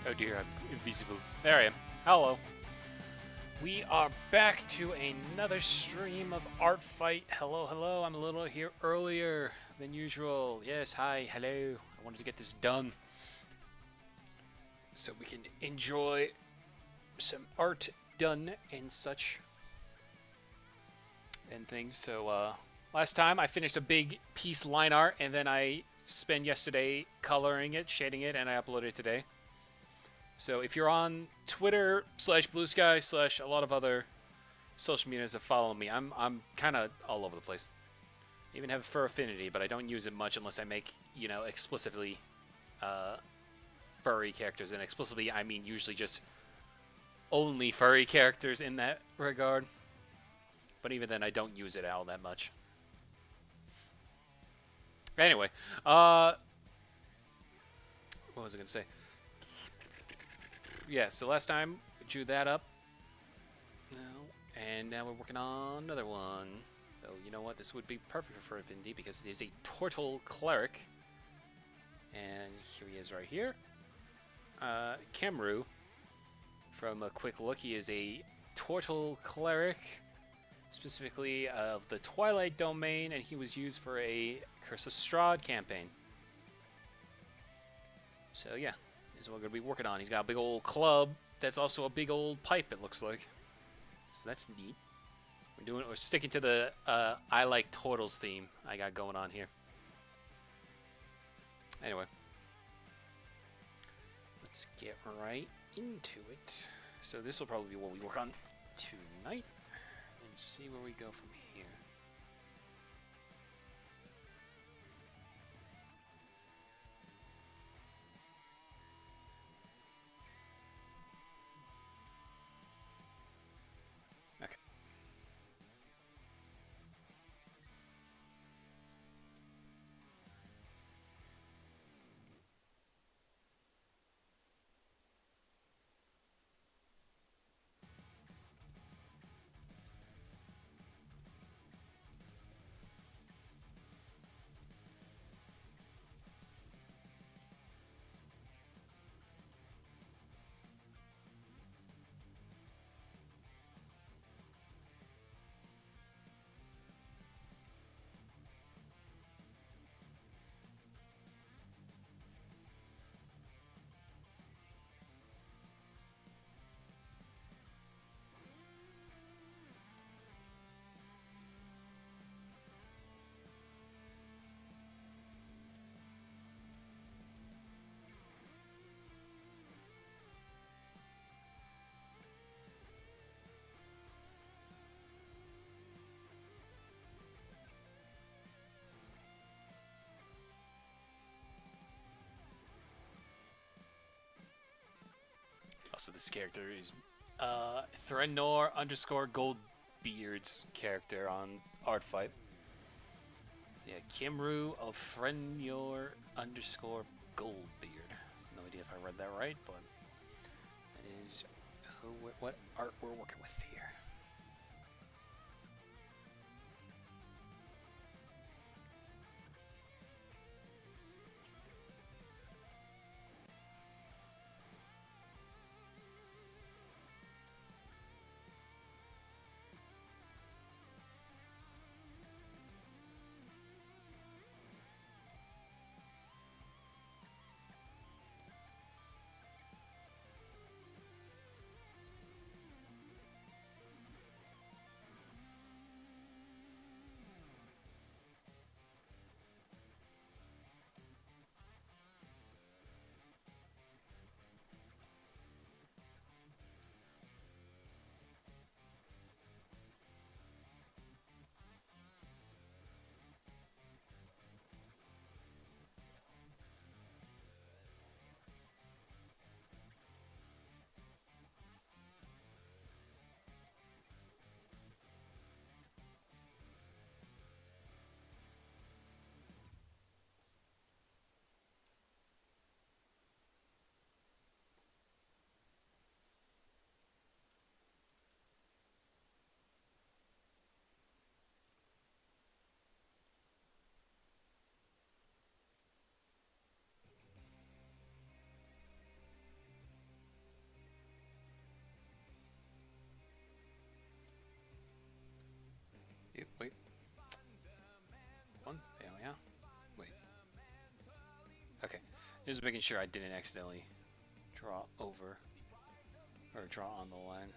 Oh dear, I'm invisible. There I am. Hello. We are back to another stream of Artfight. Hello, hello. I'm a little here earlier than usual. Yes, hi, hello. I wanted to get this done so we can enjoy some art done and such and things. So, last time I finished a big piece line art and then I spent yesterday coloring it, shading it, and I uploaded it today. So if you're on Twitter / Blue Sky / a lot of other social medias that follow me, I'm kind of all over the place. I even have Fur Affinity, but I don't use it much unless I make, you know, explicitly furry characters. And explicitly, I mean usually just only furry characters in that regard. But even then, I don't use it all that much. Anyway, what was I going to say? Yeah, so last time we drew that up. And now we're working on another one. Though, you know what? This would be perfect for Affinity because it is a Turtle Cleric. And here he is right here. Kemru, from a quick look, he is a Turtle Cleric, specifically of the Twilight Domain, and he was used for a Curse of Strahd campaign. So, yeah. Is what we're going to be working on. He's got a big old club that's also a big old pipe, it looks like. So that's neat. We're sticking to the I like turtles theme I got going on here. Anyway. Let's get right into it. So this will probably be what we work on tonight. And see where we go from here. Also, this character is Threnor _ Goldbeard's character on Artfight. So yeah, Kimru of Threnor _ Goldbeard. No idea if I read that right, but that is what art we're working with here. Just making sure I didn't accidentally draw over or draw on the line.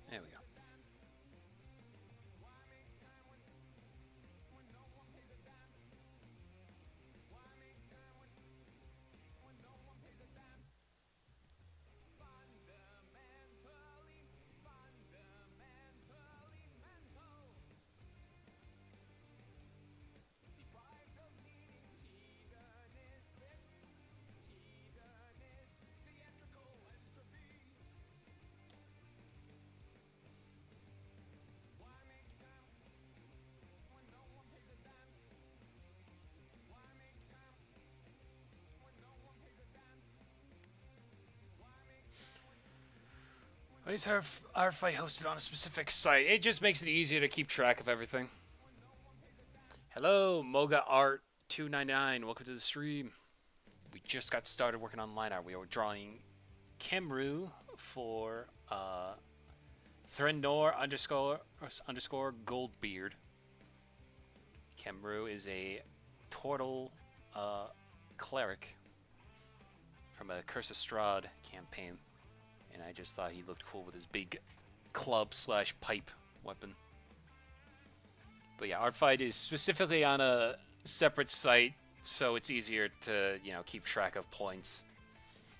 There we go. Why is Artfight hosted on a specific site? It just makes it easier to keep track of everything. Hello, Moga Art 299. Welcome to the stream. We just got started working on line art. We are drawing Kemru for Threndor underscore Goldbeard. Kemru is a turtle cleric from a Curse of Strahd campaign. And I just thought he looked cool with his big club / pipe weapon. But yeah, Artfight is specifically on a separate site, so it's easier to, you know, keep track of points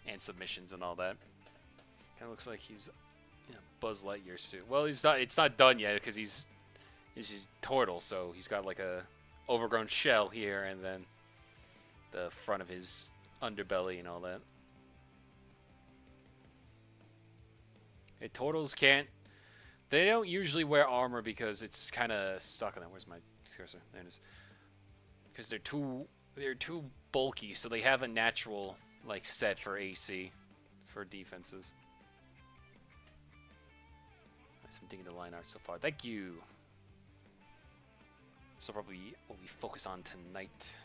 and submissions and all that. Kind of looks like he's in a Buzz Lightyear suit. Well, he's not. It's not done yet because he's turtle, so he's got like a overgrown shell here, and then the front of his underbelly and all that. Turtles can't. They don't usually wear armor because it's kind of stuck on them. Where's my cursor? There it is. Because they're too bulky, so they have a natural like set for AC for defenses. I'm digging the line art so far. Thank you. So probably what we focus on tonight.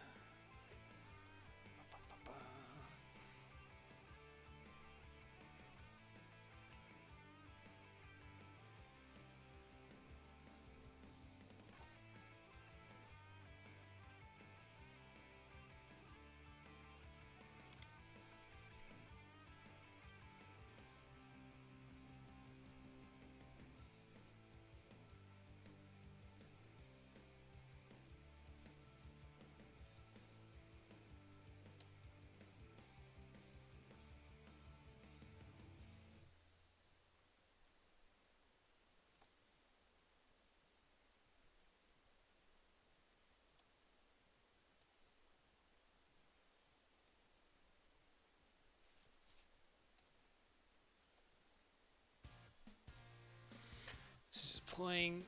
This is playing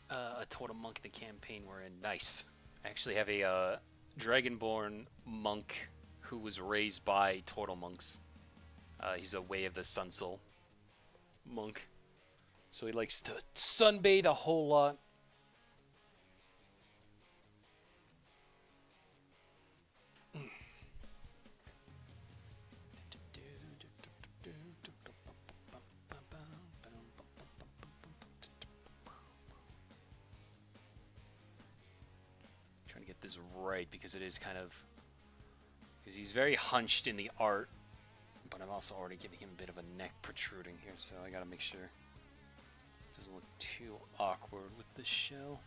a Totem Monk in the campaign we're in. Nice. I actually have a Dragonborn monk who was raised by Turtle Monks. He's a Way of the Sun Soul monk. So he likes to sunbathe a whole lot. Trying to get this right because it is kind of... Because he's very hunched in the art, but I'm also already giving him a bit of a neck protruding here, so I gotta make sure it doesn't look too awkward with the shell.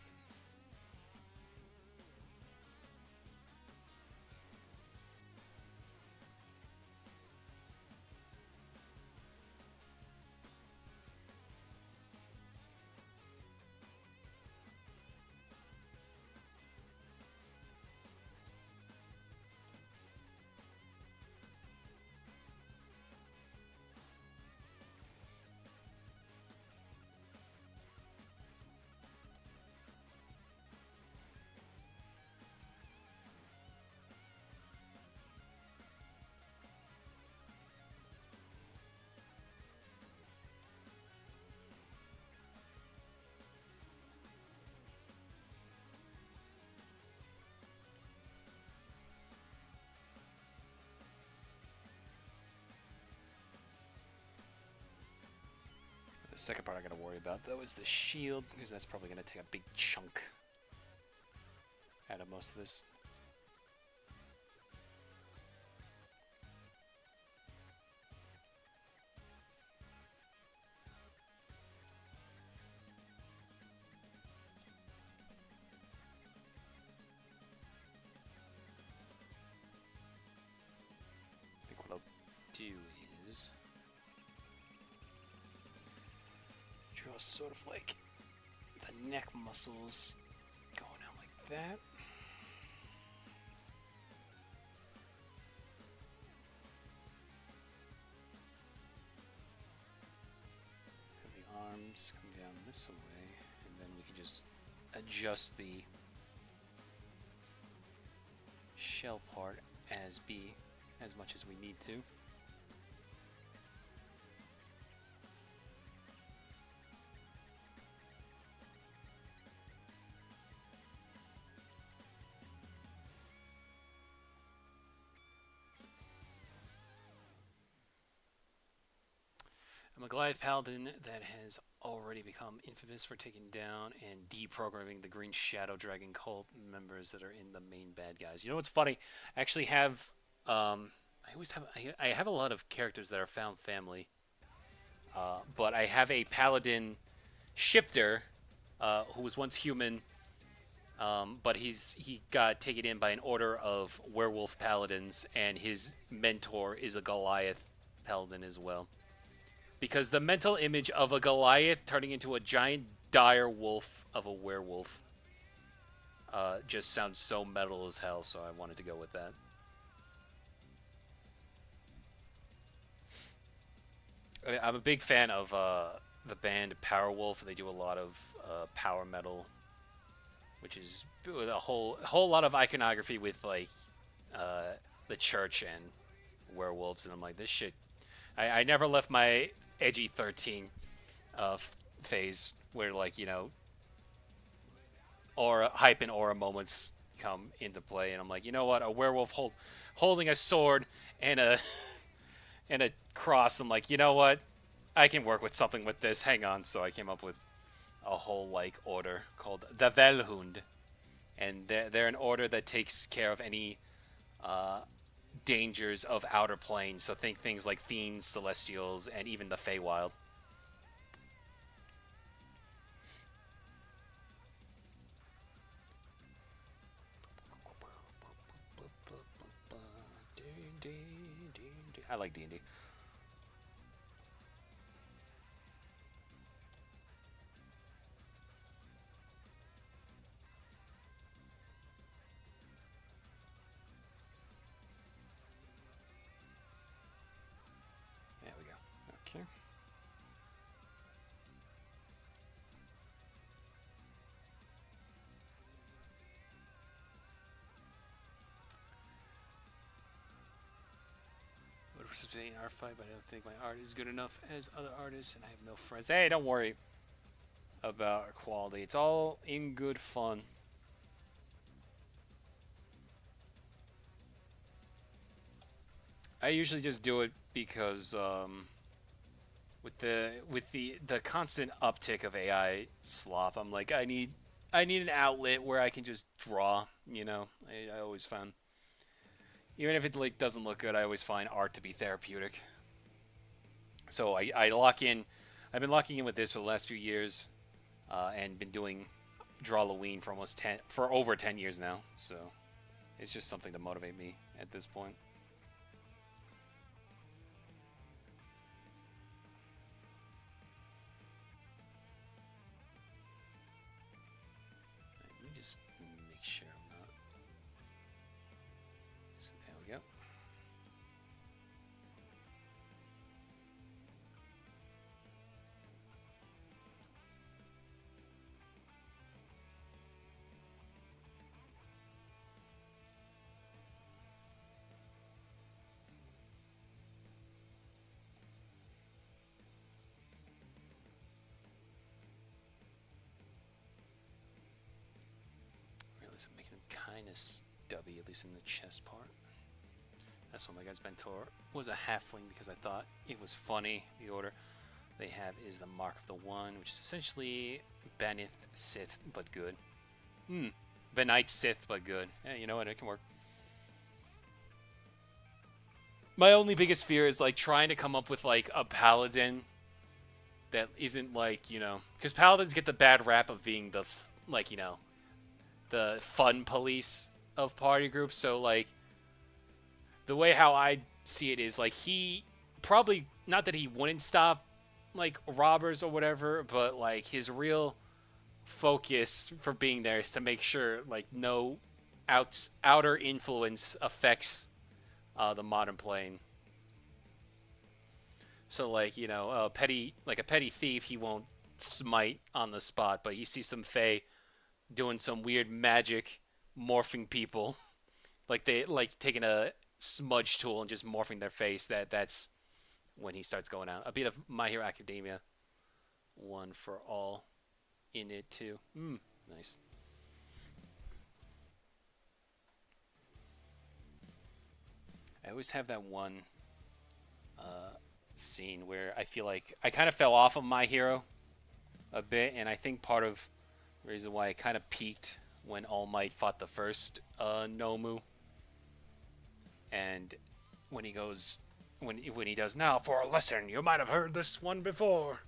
The second part I gotta worry about, though, is the shield, because that's probably gonna take a big chunk out of most of this. I think what I'll do is draw sort of like the neck muscles going out like that. Have the arms come down this way, and then we can just adjust the shell part as much as we need to. I'm a Goliath Paladin that has already become infamous for taking down and deprogramming the Green Shadow Dragon cult members that are in the main bad guys. You know what's funny? I actually have, I have a lot of characters that are found family, but I have a Paladin shifter who was once human, but he got taken in by an order of werewolf paladins, and his mentor is a Goliath Paladin as well. Because the mental image of a Goliath turning into a giant dire wolf of a werewolf just sounds so metal as hell, so I wanted to go with that. I'm a big fan of the band Powerwolf. They do a lot of power metal, which is a whole lot of iconography with like the church and werewolves, and I'm like, this shit. I never left my edgy 13 phase where, like, you know, aura hype and aura moments come into play, and I'm like, you know what, a werewolf holding a sword and a cross. I'm like, you know what, I can work with something with this. Hang on. So I came up with a whole like order called the Velhund, and they're an order that takes care of any dangers of outer planes. So think things like fiends, celestials, and even the Feywild. I like D&D. There we go. Okay. Would participate in Artfight, but I don't think my art is good enough as other artists, and I have no friends. Hey, don't worry about quality. It's all in good fun. I usually just do it because with the constant uptick of AI slop, I'm like, I need an outlet where I can just draw. You know, I always found, even if it like doesn't look good, I always find art to be therapeutic. So I lock in. I've been locking in with this for the last few years, and been doing Drawloween for over 10 years now. So it's just something to motivate me at this point. Let me just make sure I'm not. So there we go. I'm making him kind of stubby, at least in the chest part. That's why my guy's mentor was a halfling, because I thought it was funny, the order. they have is the Mark of the One, which is essentially Benith Sith, but good. Benite Sith, but good. Yeah, you know what? It can work. My only biggest fear is like trying to come up with like a paladin that isn't like, you know, because paladins get the bad rap of being the like, you know, the fun police of party groups. So like the way how I see it is like he probably, not that he wouldn't stop like robbers or whatever, but like his real focus for being there is to make sure like no outer influence affects the modern plane. So like, you know, a petty thief, he won't smite on the spot, but you see some Fae doing some weird magic, morphing people, like they like taking a smudge tool and just morphing their face. That's when he starts going out. A bit of My Hero Academia, One for All, in it too. Nice. I always have that one scene where I feel like I kind of fell off of My Hero a bit, and I think part of the reason why I kind of peaked when All Might fought the first Nomu, and when he goes, when he does, now for a lesson, you might have heard this one before.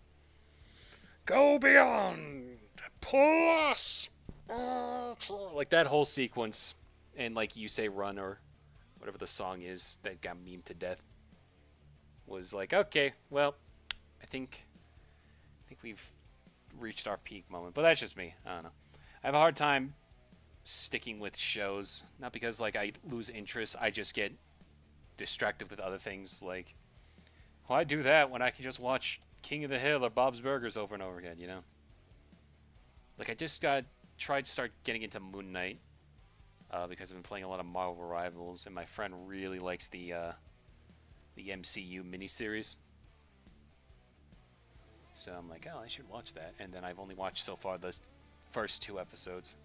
Go beyond, plus, like that whole sequence, and like you say, run or whatever the song is that got memed to death, was like, okay, well, I think we've reached our peak moment, but that's just me. I don't know. I have a hard time sticking with shows, not because like I lose interest, I just get distracted with other things. Like, why do that when I can just watch King of the Hill or Bob's Burgers over and over again, you know? Like, I just tried to start getting into Moon Knight because I've been playing a lot of Marvel Rivals, and my friend really likes the MCU miniseries. So I'm like, oh, I should watch that. And then I've only watched so far the first 2 episodes.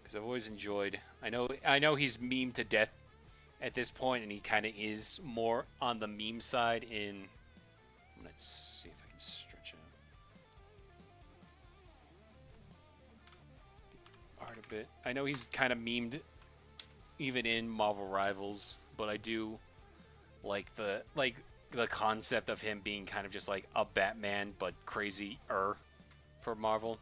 Because I've always enjoyed... I know he's memed to death at this point, and he kind of is more on the meme side in... Let's see if I can stretch out the art a bit. I know he's kind of memed even in Marvel Rivals, but I do like the concept of him being kind of just like a Batman but crazy-er for Marvel.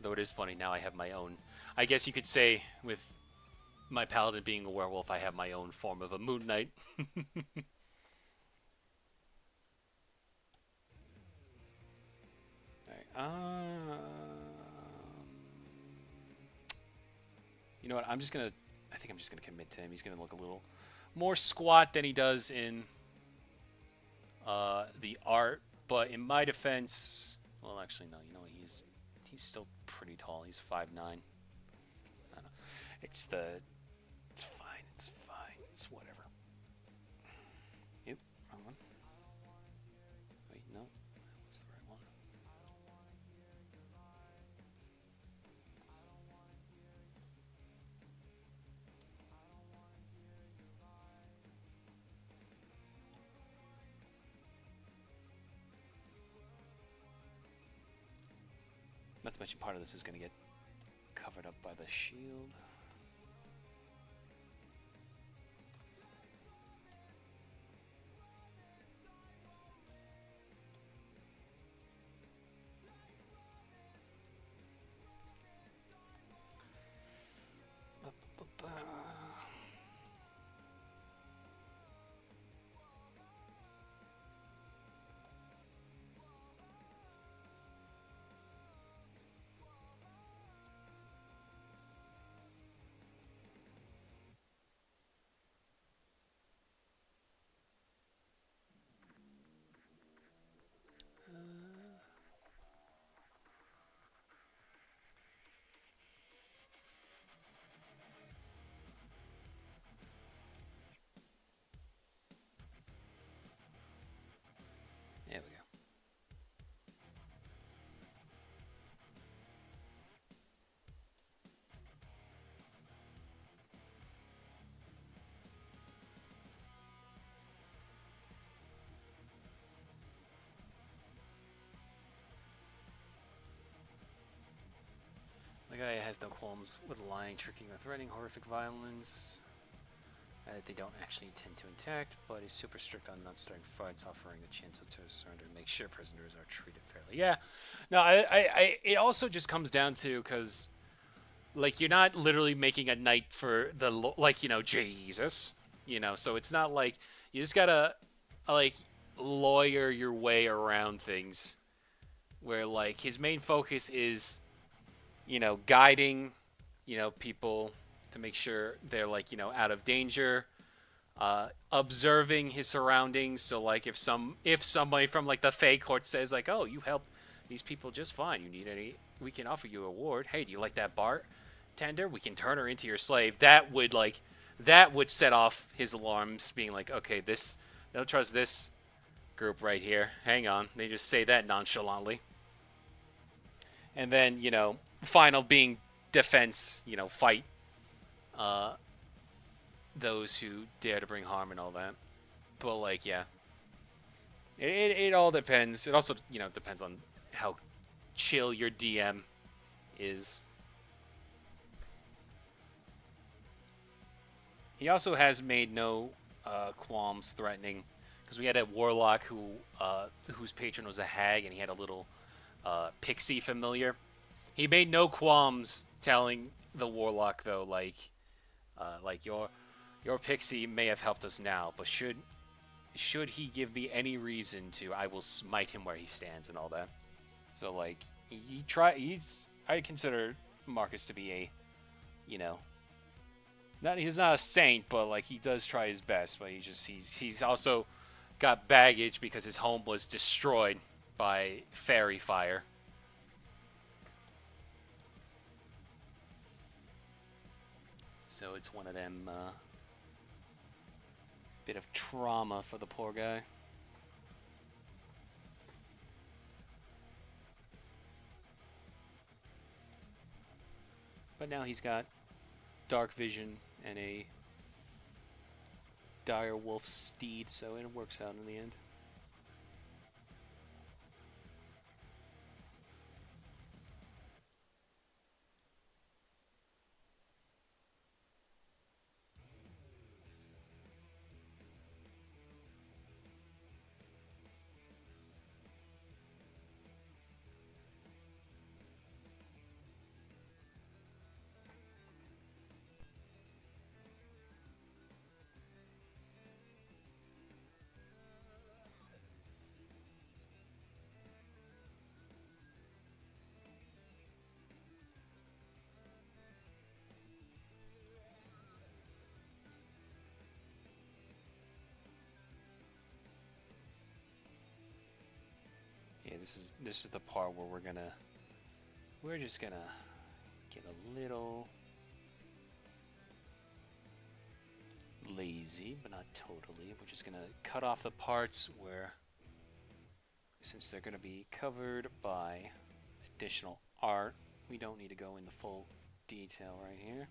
Though it is funny, now I have my own, I guess you could say, with my paladin being a werewolf, I have my own form of a Moon Knight. Alright, you know what, I think I'm just gonna commit to him. He's gonna look a little more squat than he does in the art, but in my defense, well, actually, no, you know what, he's still pretty tall. He's 5'9". I don't know. It's fine. It's whatever. Yep, wrong one. Wait, no, that was the right one. Not to mention part of this is going to get covered up by the shield. has no qualms with lying, tricking, or threatening horrific violence. They don't actually intend to attack, but is super strict on not starting fights, offering a chance to surrender, and make sure prisoners are treated fairly. Yeah, no, it also just comes down to because, like, you're not literally making a knight for the like, you know, Jesus, you know, so it's not like you just gotta like lawyer your way around things, where like his main focus is, you know, guiding, you know, people to make sure they're like, you know, out of danger, observing his surroundings. So like if somebody from like the Fey court says like, oh, you helped these people just fine, you need any, we can offer you a reward. Hey, do you like that bartender? We can turn her into your slave. That would set off his alarms, being like, okay, don't trust this group right here. Hang on, they just say that nonchalantly. And then, you know, final being defense, you know, fight those who dare to bring harm and all that. But like, yeah, it all depends. It also, you know, depends on how chill your DM is. He also has made no qualms threatening, because we had a warlock whose patron was a hag, and he had a little pixie familiar. He made no qualms telling the warlock, though, like your pixie may have helped us now, but should he give me any reason to, I will smite him where he stands and all that. So like I consider Marcus to be a, you know, he's not a saint, but like he does try his best. But he's also got baggage because his home was destroyed by fairy fire. So it's one of them, bit of trauma for the poor guy. But now he's got dark vision and a dire wolf steed, so it works out in the end. Yeah, this is the part where we're just gonna get a little lazy, but not totally. We're just gonna cut off the parts where, since they're gonna be covered by additional art, we don't need to go into full detail right here.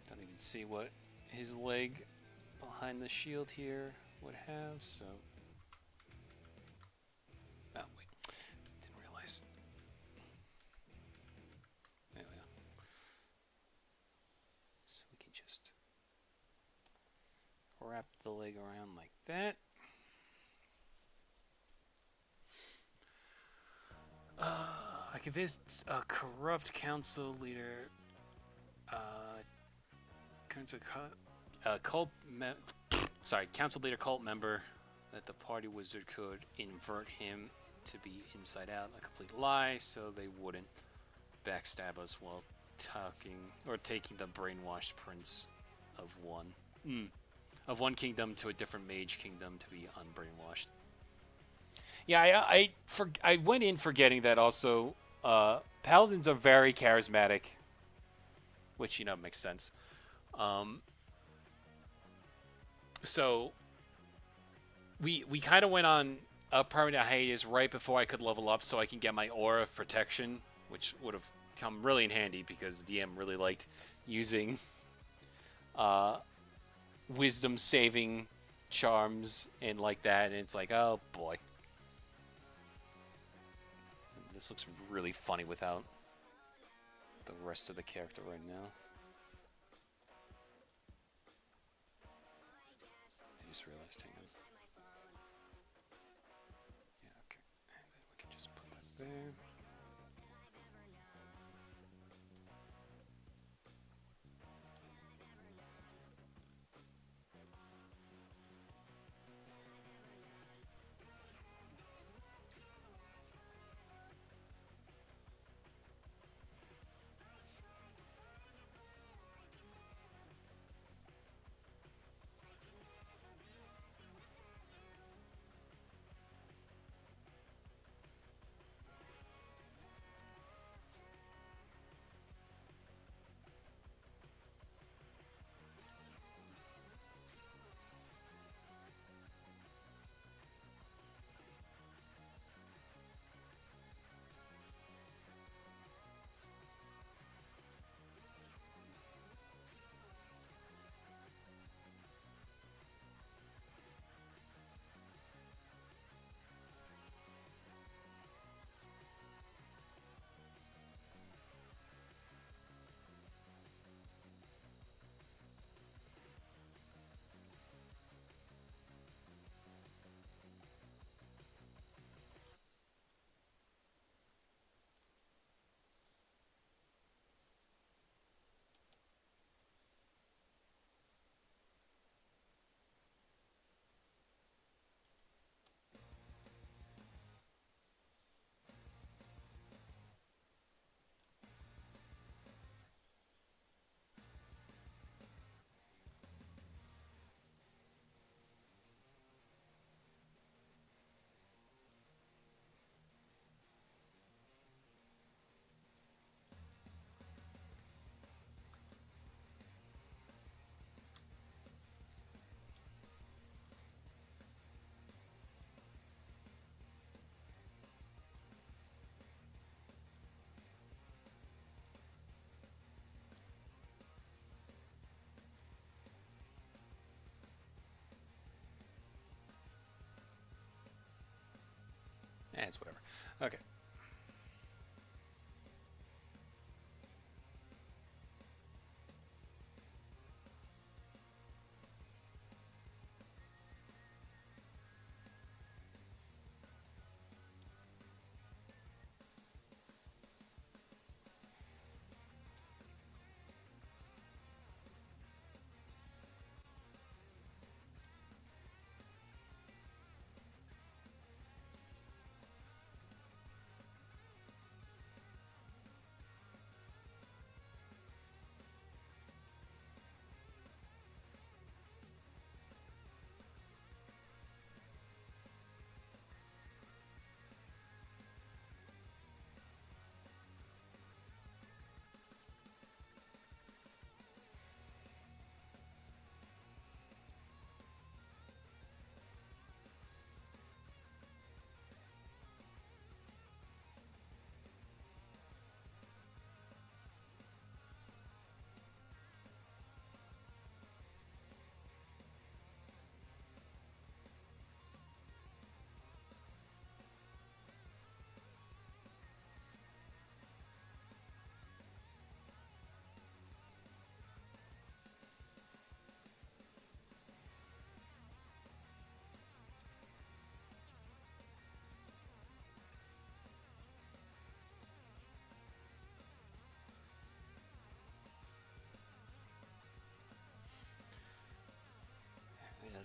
Don't even see what his leg behind the shield here would have, so... Oh, wait. Didn't realize. There we go. So we can just wrap the leg around like that. I convinced a corrupt council leader, council leader cult member, that the party wizard could invert him to be inside out, a complete lie, so they wouldn't backstab us while taking the brainwashed prince of one kingdom to a different mage kingdom to be unbrainwashed. Yeah, I went in forgetting that also paladins are very charismatic, which makes sense. Um, so we kind of went on a permanent hiatus right before I could level up, so I can get my aura of protection, which would have come really in handy because DM really liked using uh, wisdom saving charms and like that, and it's like, oh boy, this looks really funny without the rest of the character right now. I just realized, hang on. Yeah, okay. And then we can just put that there. It's whatever. Okay.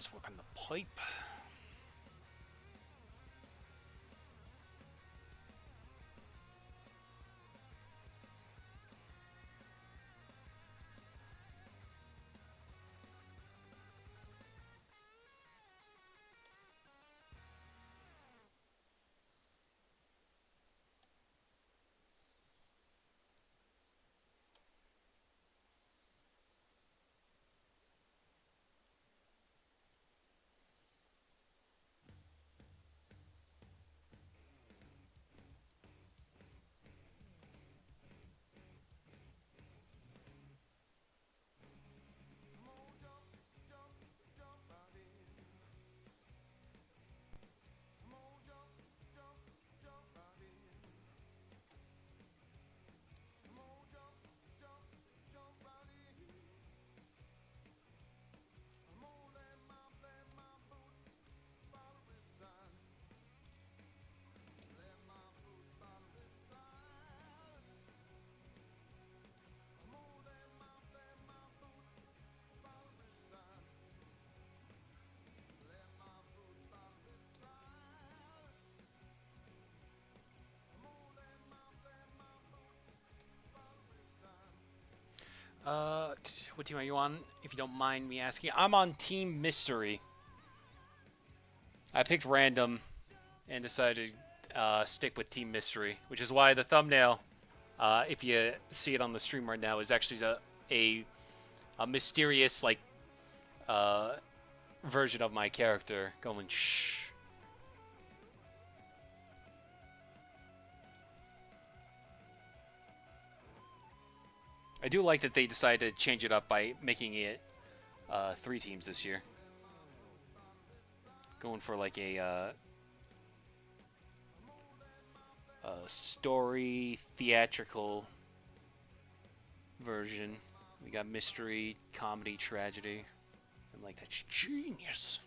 Let's work on the pipe. What team are you on? If you don't mind me asking, I'm on Team Mystery. I picked random and decided to stick with Team Mystery, which is why the thumbnail, if you see it on the stream right now, is actually a mysterious like version of my character going shh. I do like that they decided to change it up by making it 3 teams this year. Going for like a story theatrical version. We got mystery, comedy, tragedy. I'm like, that's genius.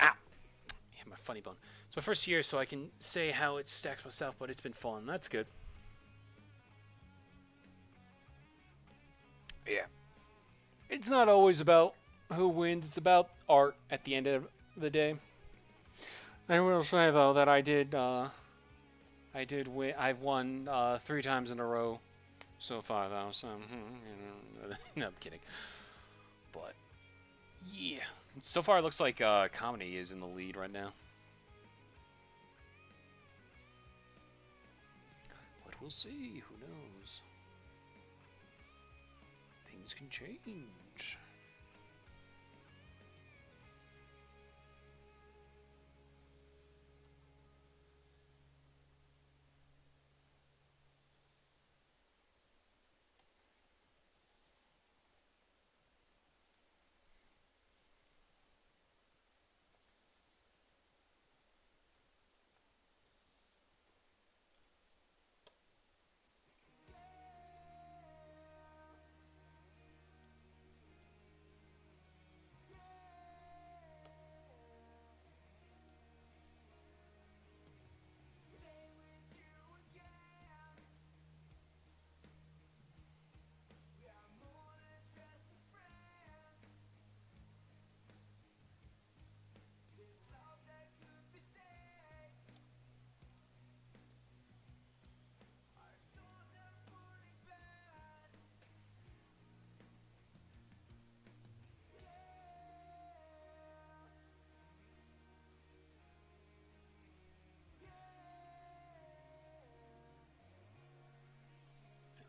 Ow! Hit my funny bone. It's my first year, so I can say how it stacks myself, but it's been fun. That's good. Yeah. It's not always about who wins. It's about art at the end of the day. I will say though that I did win. I've won 3 times in a row so far though. So no, I'm kidding. But yeah, so far it looks like comedy is in the lead right now. But we'll see. Who knows? Things can change.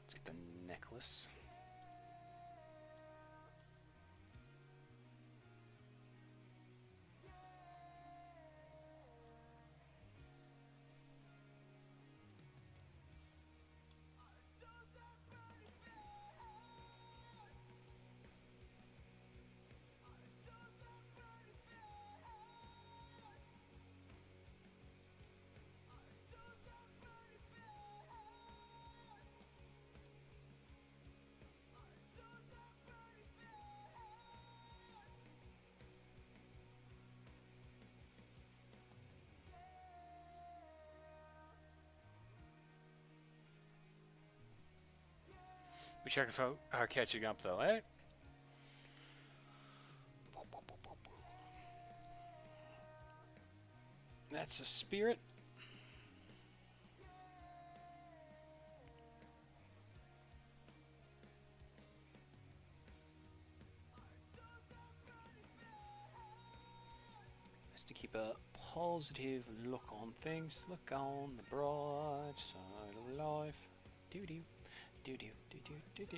Let's get the necklace. We check if are catching up though, eh? That's a spirit. Just to keep a positive look on things. Look on the bright side of life. Do do do do do do do do.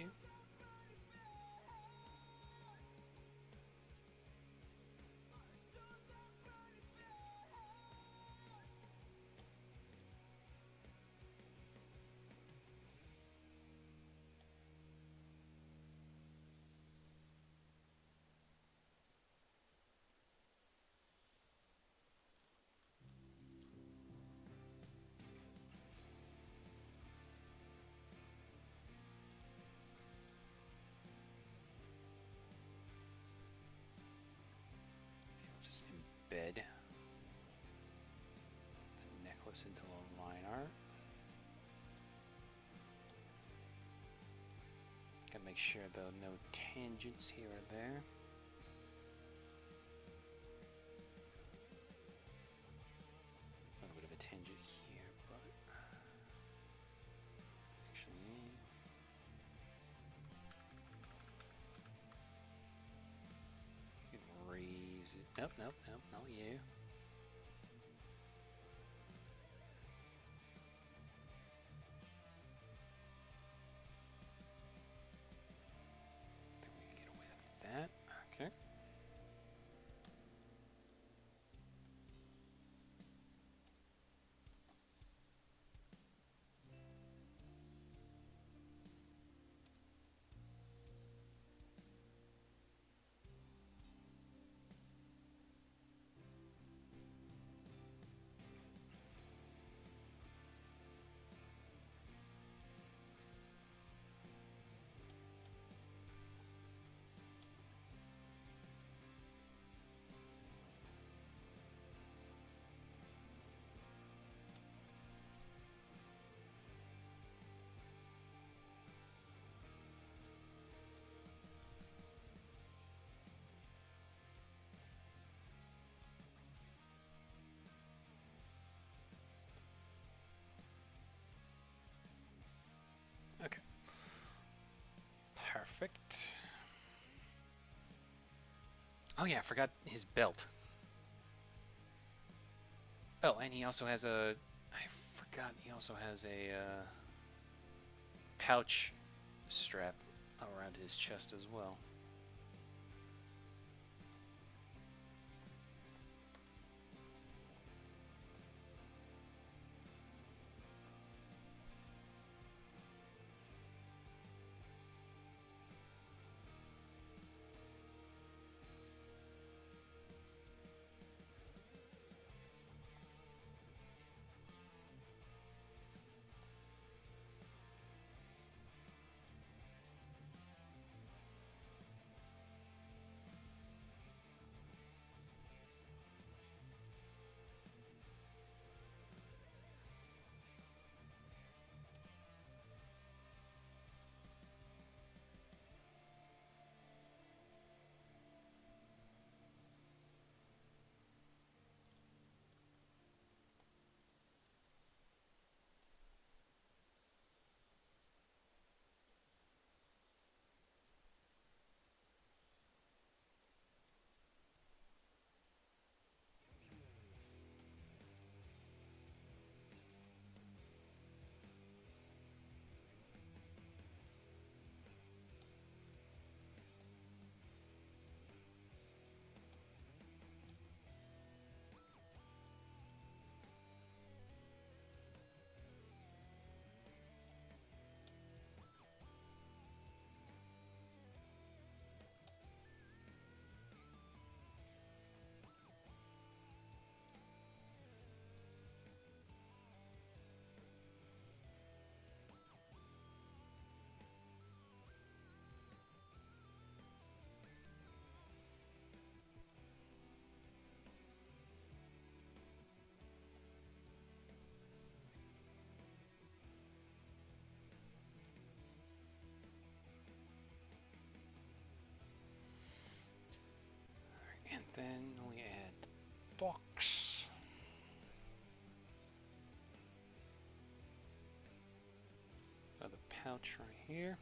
Just embed the necklace into the line art. Gotta make sure though no tangents here or there. A little bit of a tangent here, but actually you can raise it. Nope, nope, nope, not you. Think we can get away with that. Okay. Okay. Perfect. Oh yeah, I forgot his belt. Oh, and he also has a... I forgot he also has a pouch strap around his chest as well. pouch right here.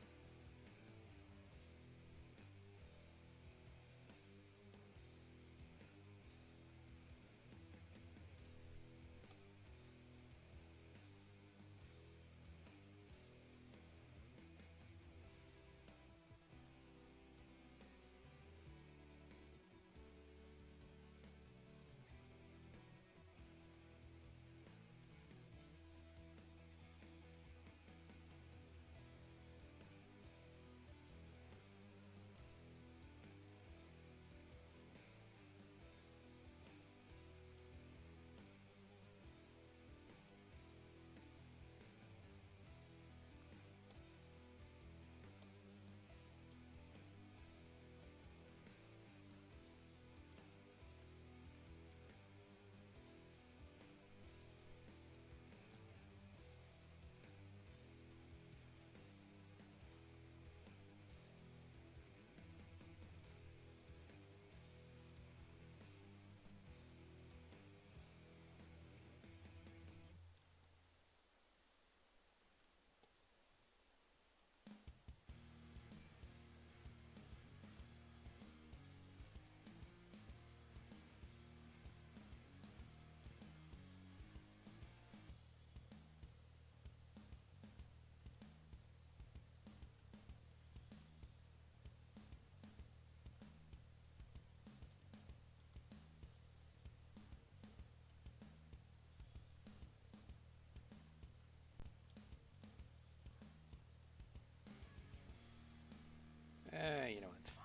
You know what, it's fine.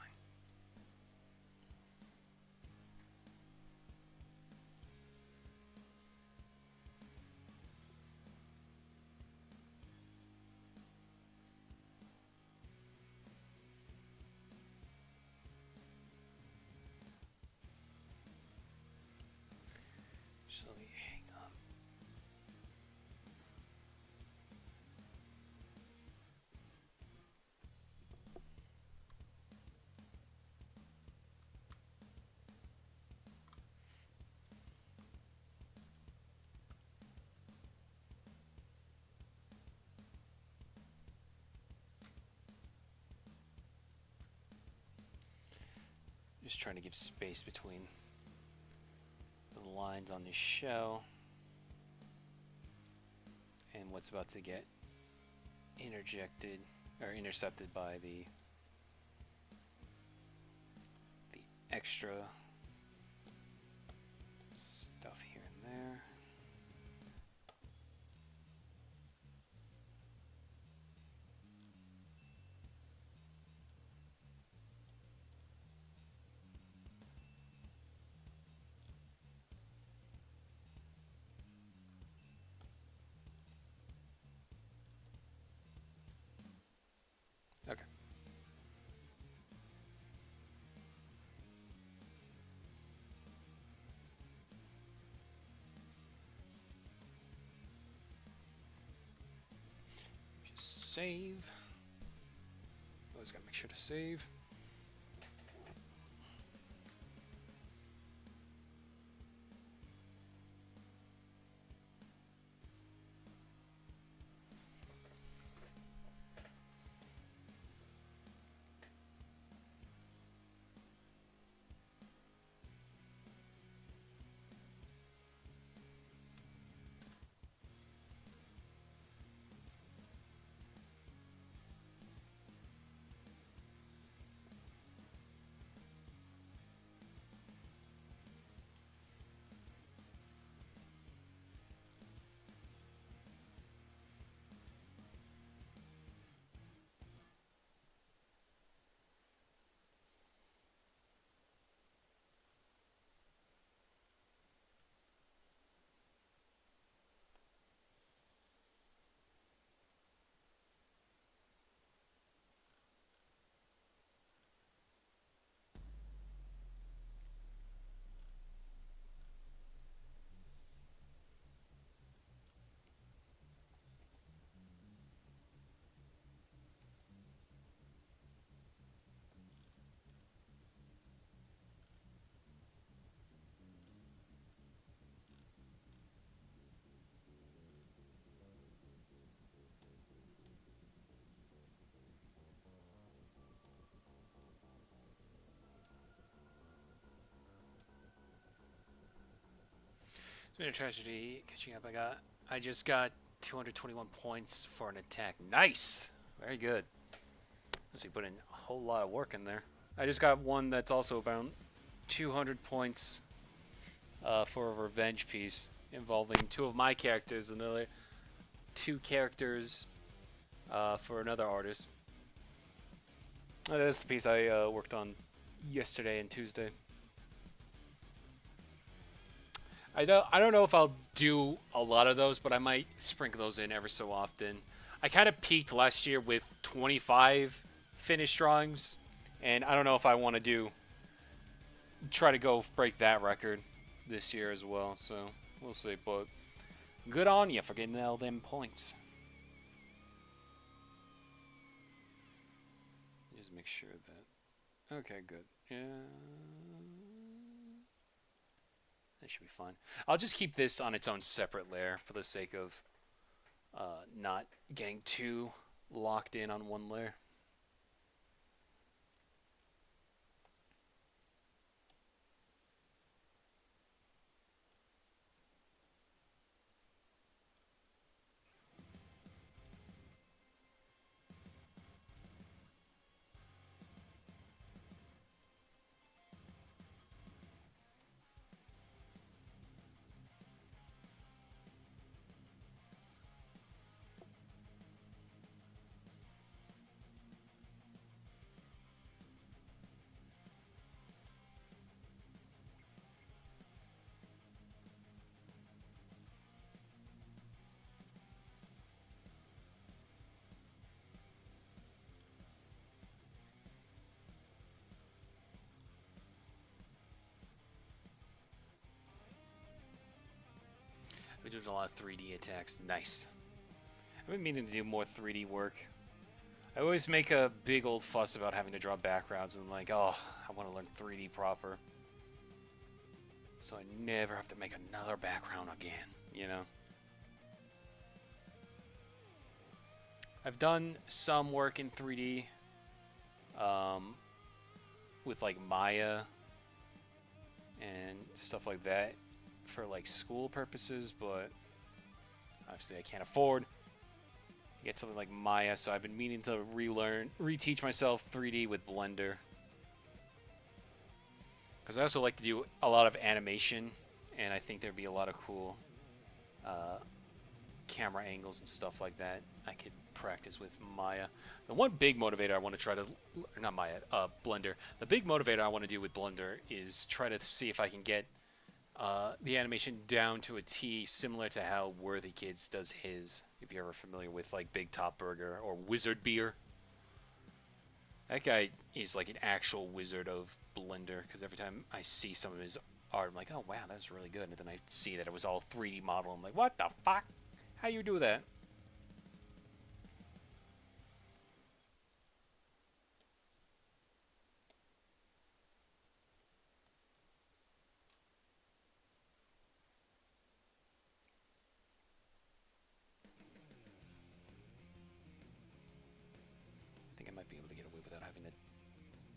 Actually, hang on. Just trying to give space between the lines on this shell and what's about to get interjected or intercepted by the extra stuff here and there. Okay. Just save. Always gotta make sure to save. Been a tragedy catching up. I just got 221 points for an attack. Nice, very good. So you put in a whole lot of work in there. I just got one that's also about 200 points for a revenge piece involving two of my characters, another two characters for another artist. That's the piece I worked on yesterday and Tuesday. I don't know if I'll do a lot of those, but I might sprinkle those in every so often. I kind of peaked last year with 25 finished drawings, and I don't know if I want to try to go break that record this year as well, so we'll see. But good on you for getting all them points. Just make sure that... Okay, good. Yeah... That should be fine. I'll just keep this on its own separate layer for the sake of not getting too locked in on one layer. We're doing a lot of 3D attacks. Nice. I've been meaning to do more 3D work. I always make a big old fuss about having to draw backgrounds and like, oh, I want to learn 3D proper. So I never have to make another background again, you know? I've done some work in 3D with like Maya and stuff like that for like school purposes, but obviously I can't afford to get something like Maya, so I've been meaning to reteach myself 3D with Blender. Because I also like to do a lot of animation, and I think there'd be a lot of cool camera angles and stuff like that I could practice with Maya. The one big motivator I want to try to, not Maya, Blender. The big motivator I want to do with Blender is try to see if I can get the animation down to a T, similar to how Worthy Kids does his. If you're ever familiar with like Big Top Burger or Wizard Beer, that guy is like an actual wizard of Blender. Because every time I see some of his art, I'm like, oh wow, that's really good. And then I see that it was all 3D model. I'm like, what the fuck? How you do that? I think I might be able to get away without having to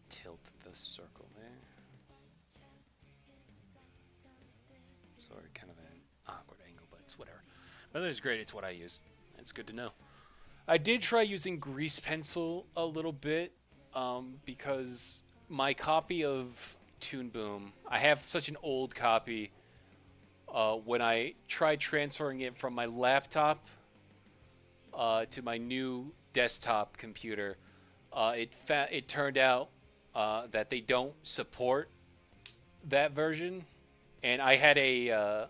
tilt the circle there. Sorry, kind of an awkward angle, but it's whatever. But it's great, it's what I use. It's good to know. I did try using grease pencil a little bit, because my copy of Toon Boom, I have such an old copy. When I tried transferring it from my laptop to my new desktop computer, it turned out that they don't support that version, and I had a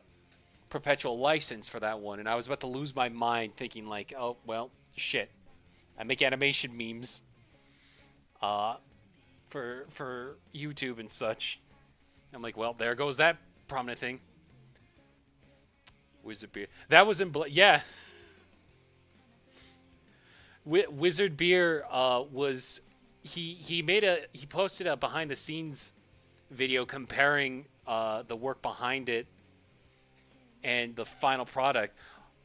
perpetual license for that one, and I was about to lose my mind thinking like, oh well, shit, I make animation memes for YouTube and such. I'm like, well, there goes that prominent thing. Wizard Beer, that was in yeah. Wizard Beer was he posted a behind the scenes video comparing the work behind it and the final product.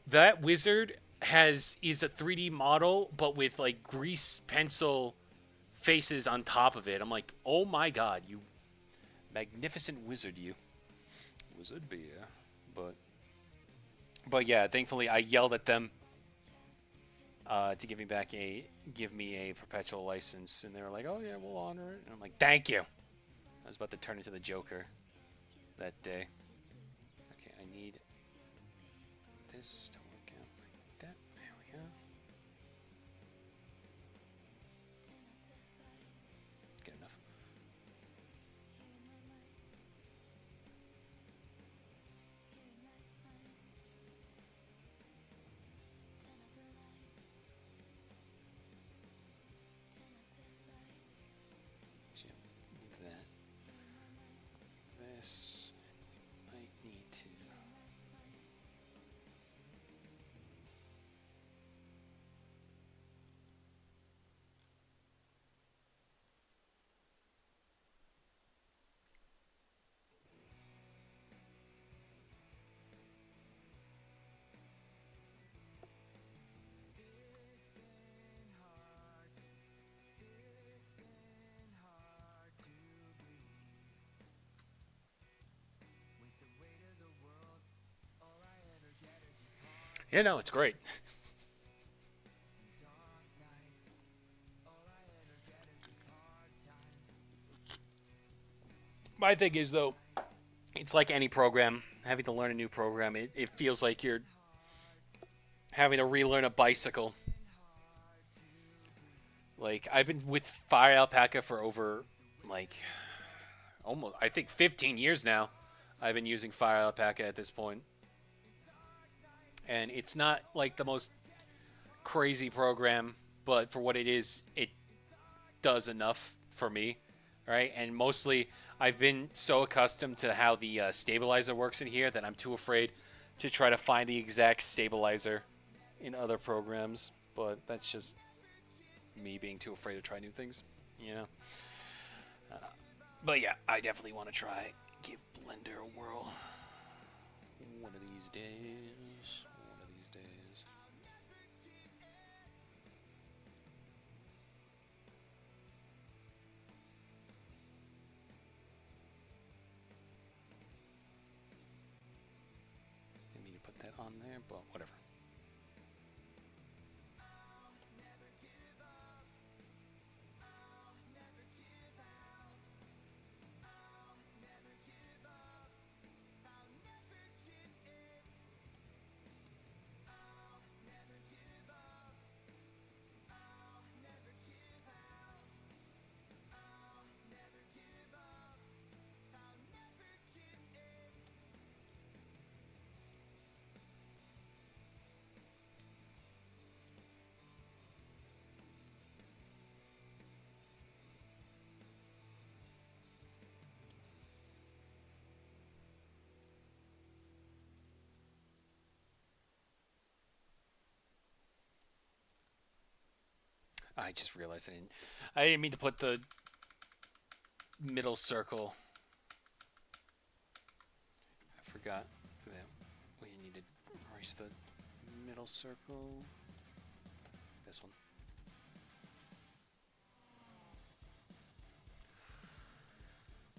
That wizard is a 3D model, but with like grease pencil faces on top of it. I'm like, oh my god, you magnificent wizard, you. Wizard Beer, but But yeah, thankfully I yelled at them to give me a perpetual license, and they were like, "Oh yeah, we'll honor it." And I'm like, "Thank you." I was about to turn into the Joker that day. Okay, I need this to work out like that. There we go. Good enough. So, leave that. This might need to. Yeah, no, it's great. My thing is though, it's like any program. Having to learn a new program, it feels like you're having to relearn a bicycle. Like I've been with Fire Alpaca for over like almost I think 15 years now. I've been using Fire Alpaca at this point, and it's not like the most crazy program, but for what it is, it does enough for me, right? And mostly, I've been so accustomed to how the stabilizer works in here that I'm too afraid to try to find the exact stabilizer in other programs. But that's just me being too afraid to try new things, you know. Uh, but yeah, I definitely want to try give Blender a whirl one of these days. One of these days. Didn't mean to put that on there, but whatever. I just realized I didn't mean to put the middle circle. I forgot that we needed to erase the middle circle. This one.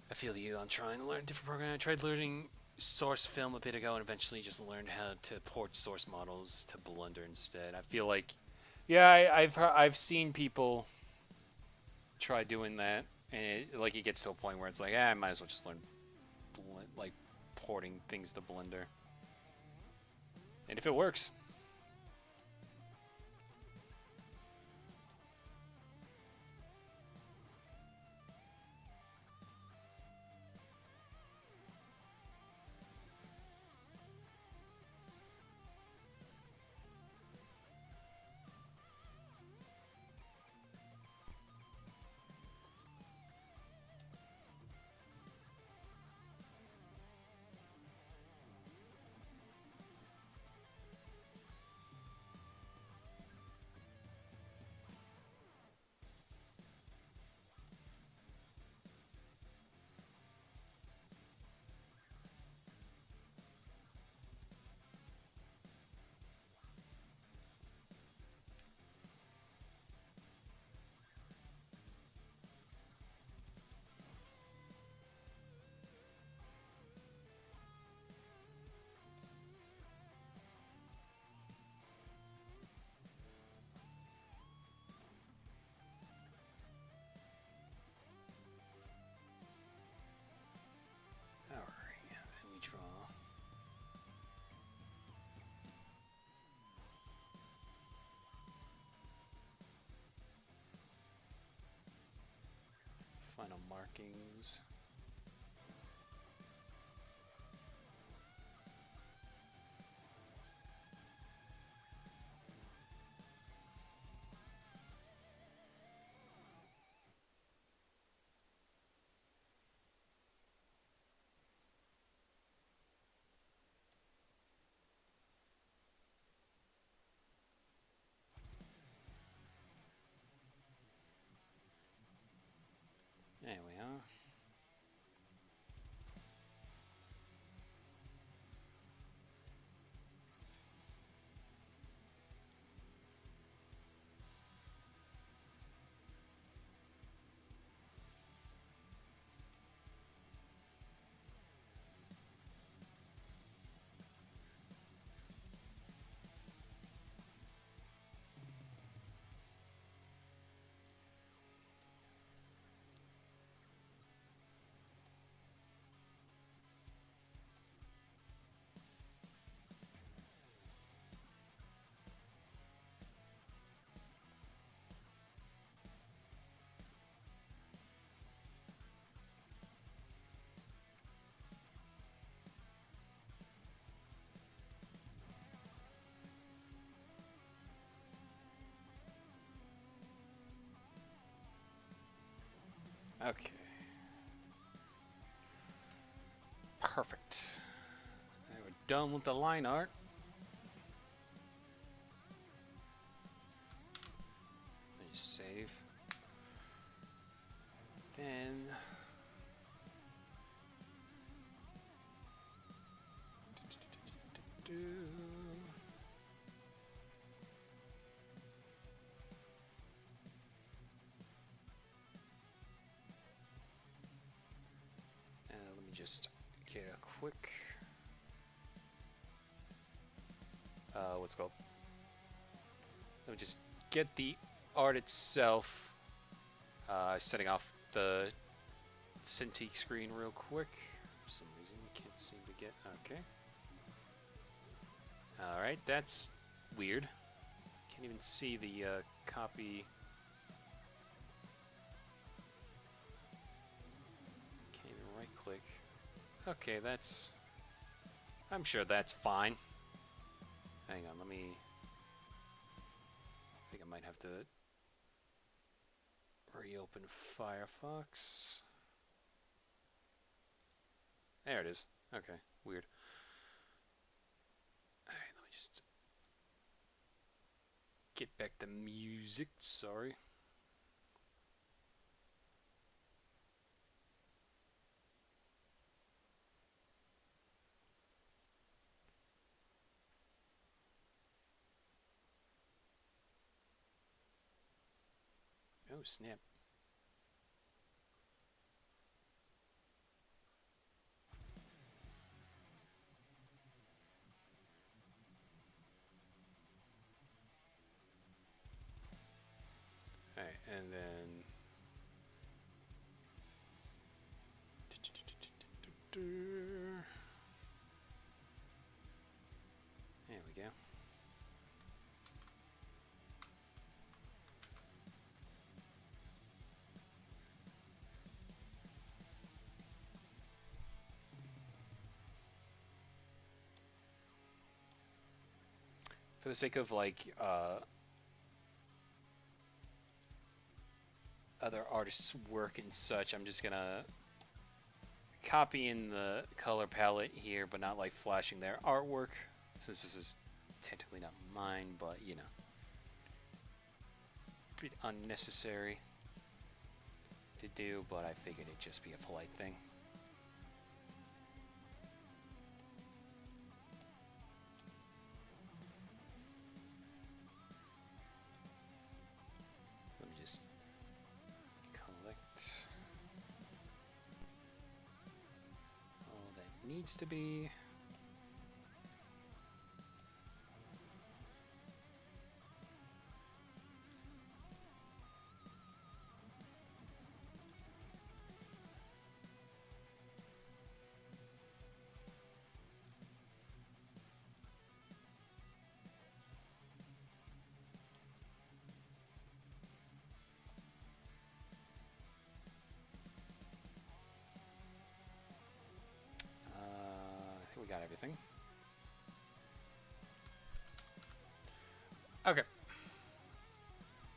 I feel you on trying to learn a different program. I tried learning source film a bit ago and eventually just learned how to port source models to Blender instead. I feel like, yeah, I've seen people try doing that, and it gets to a point where it's like, I might as well just learn like porting things to Blender, and if it works. final markings. There we are. Okay. Perfect. And we're done with the line art. Let me save. Then let me just get a quick what's it called? Let me just get the art itself. Setting off the Cintiq screen real quick. For some reason, can't seem to get. Okay. Alright, that's weird. Can't even see the copy. Can't even right click. Okay, that's. I'm sure that's fine. Hang on, let me. I think I might have to reopen Firefox. There it is. Okay, weird. Alright, let me just get back to music. Sorry. Oh, snap. Alright, and then there we go. For the sake of like other artists' work and such, I'm just gonna copy in the color palette here, but not like flashing their artwork, since this is technically not mine, but you know, a bit unnecessary to do, but I figured it'd just be a polite thing. Let me just collect all that needs to be. Okay.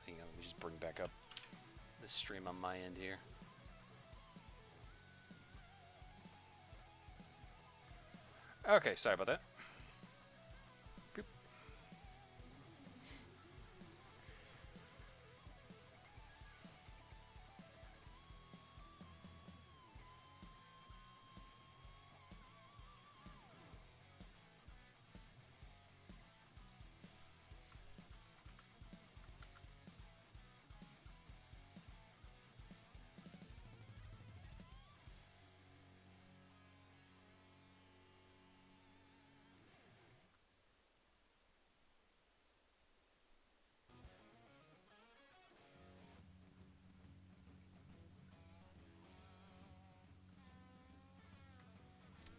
Hang on, let me just bring back up the stream on my end here. Okay, sorry about that. Boop.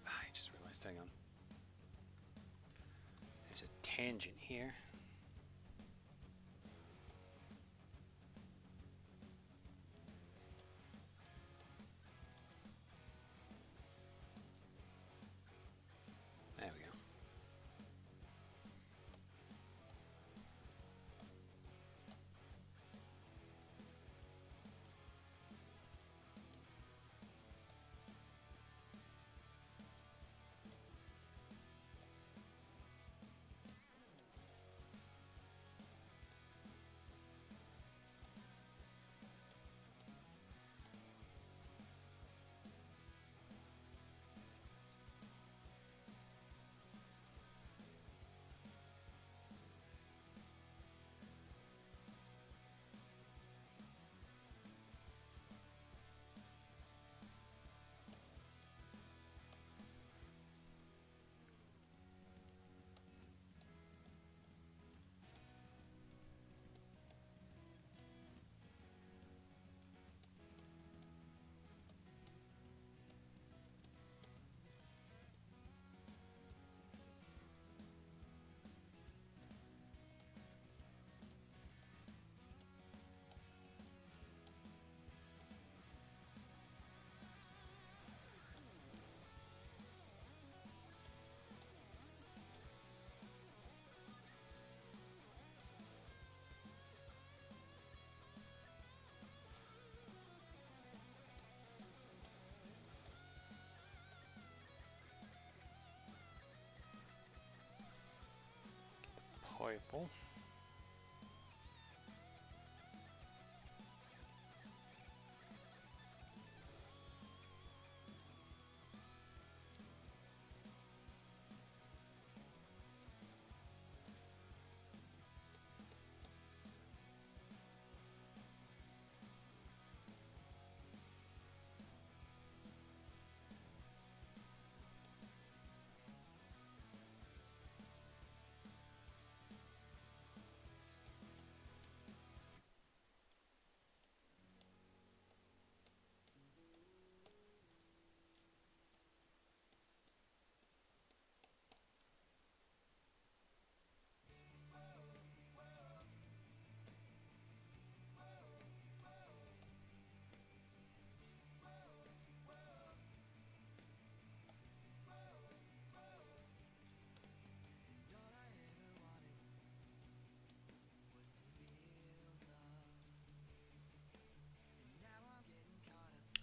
I just realized, hang on. There's a tangent here. There we go. Purple.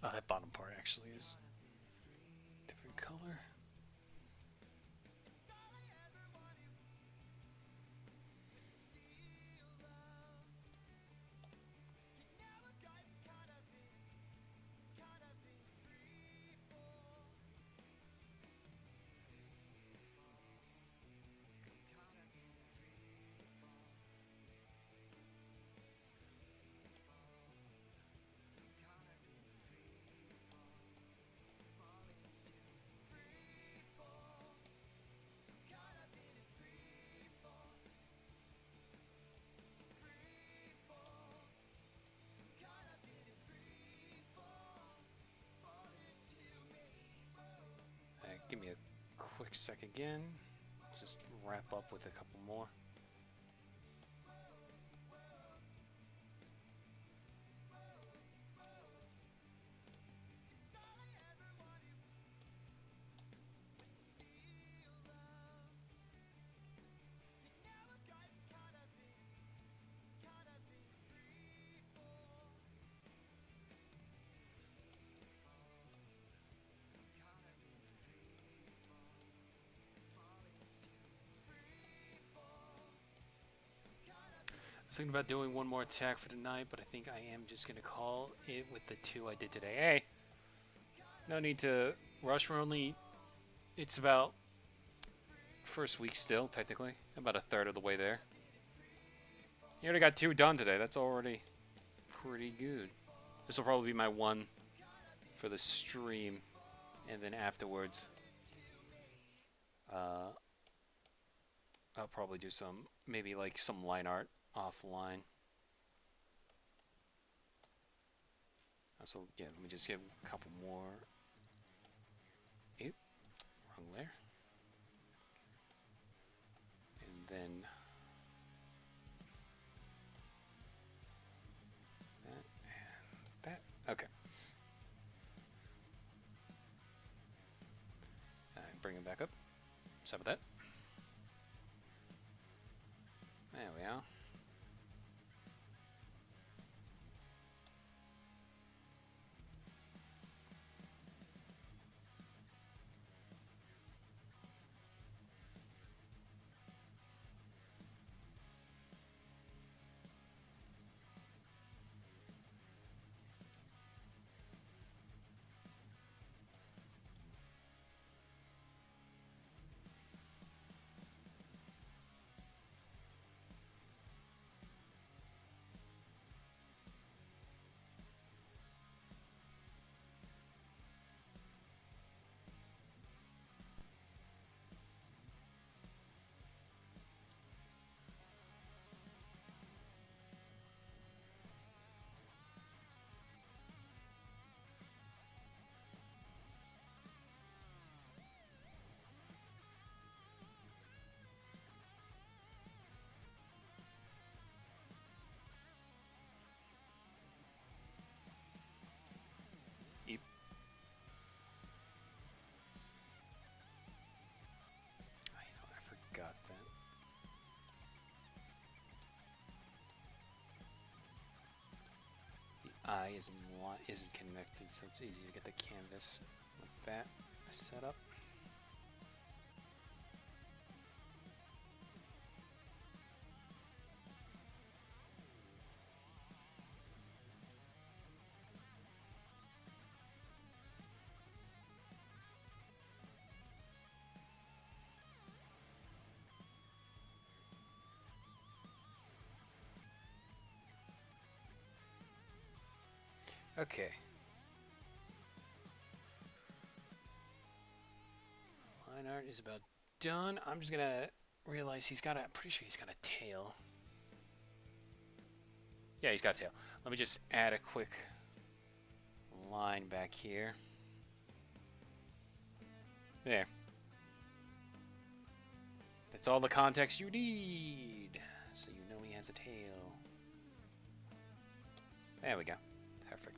Oh, that bottom part actually is different color. Give me a quick sec again. Just wrap up with a couple more. was thinking about doing one more attack for tonight, but I think I am just going to call it with the 2 I did today. Hey, no need to rush. We're only, it's about first week still, technically. About a third of the way there. You already got 2 done today. That's already pretty good. This will probably be my 1 for the stream, and then afterwards, I'll probably do some, maybe like some line art offline. So yeah, let me just get a couple more. Oop, wrong layer. And then that and that. Okay. Bring him back up. Stop with that. There we are. Yep. I forgot that. The eye isn't connected, so it's easy to get the canvas like that set up. Okay. Line art is about done. I'm just gonna realize I'm pretty sure he's got a tail. Yeah, he's got a tail. Let me just add a quick line back here. There. That's all the context you need. So you know he has a tail. There we go. Perfect.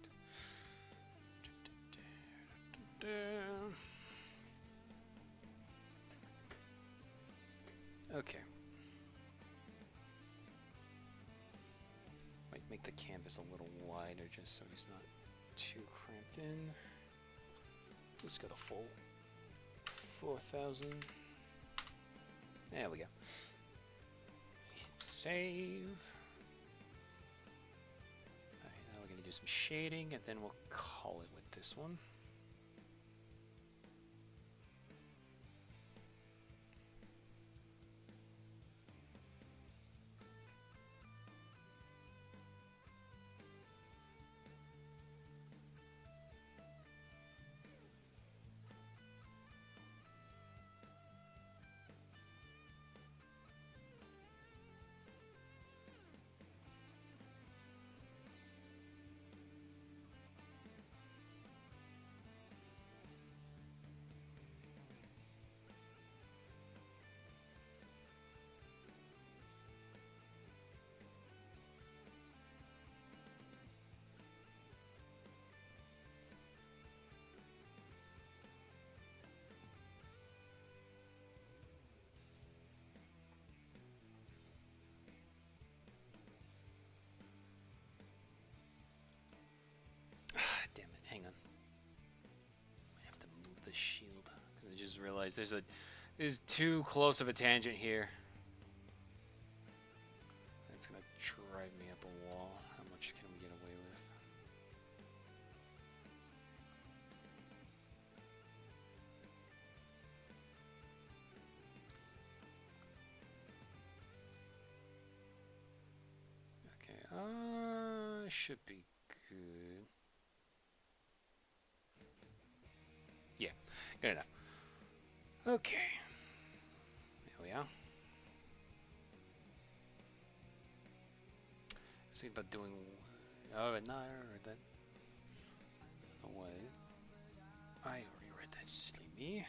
Okay. Might make the canvas a little wider just so he's not too cramped in. Let's go to full 4,000. There we go. Hit save. Alright, now we're going to do some shading and then we'll call it with this one. Damn it, hang on. I have to move the shield because I just realized there's too close of a tangent here. It's gonna up a wall. How much can we get away with? Okay, should be good. Yeah, good enough. Okay. There we are. Think about doing. Oh, no, I read that. Oh, what? I already read that, silly me.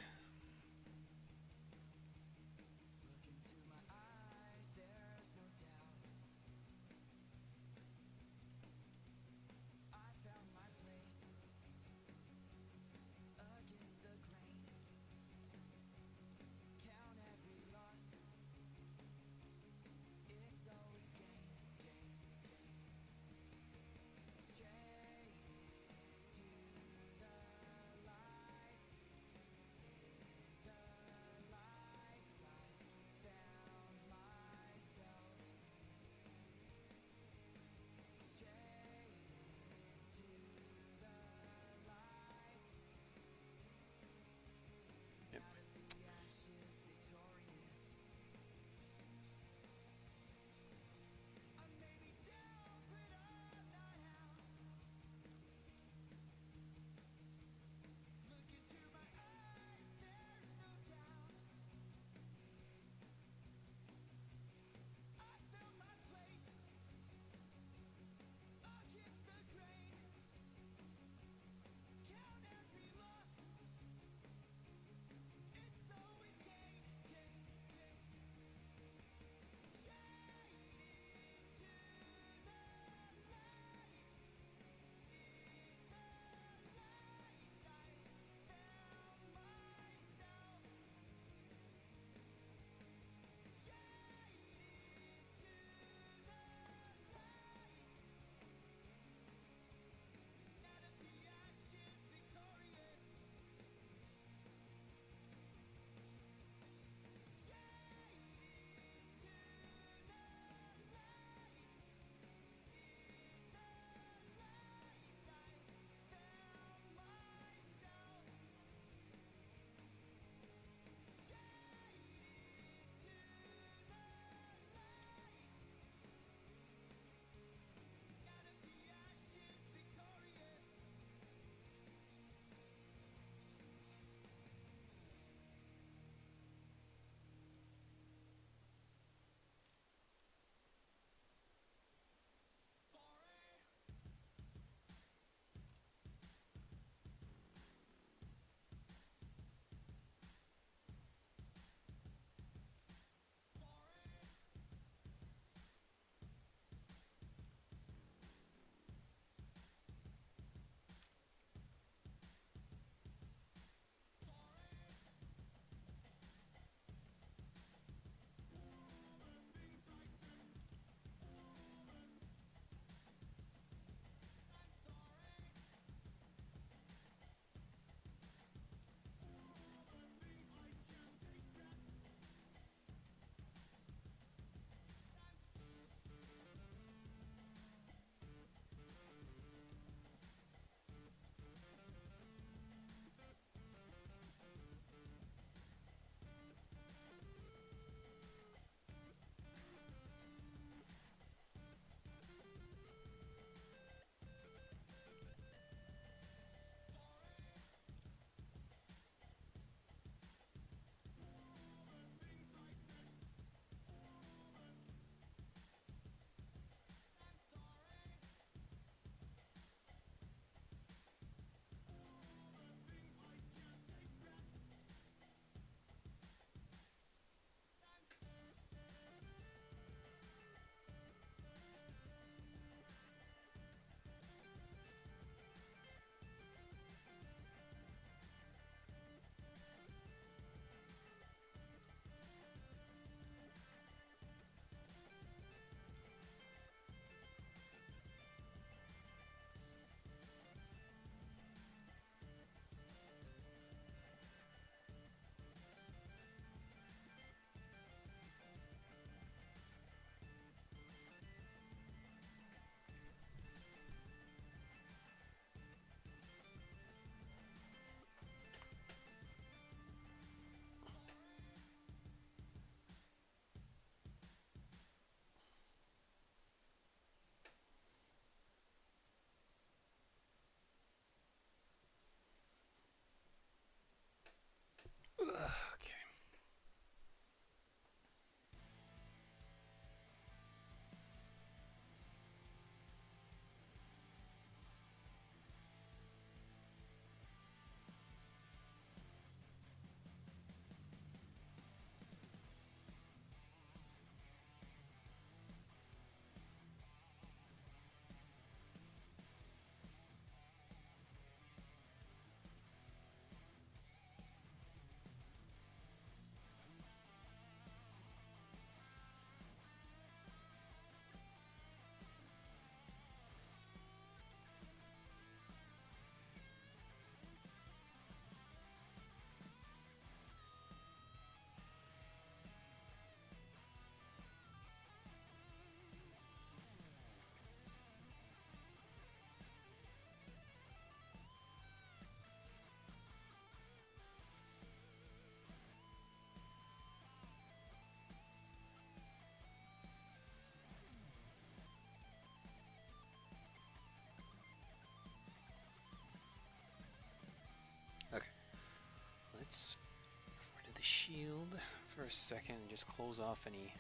for a second and just close off any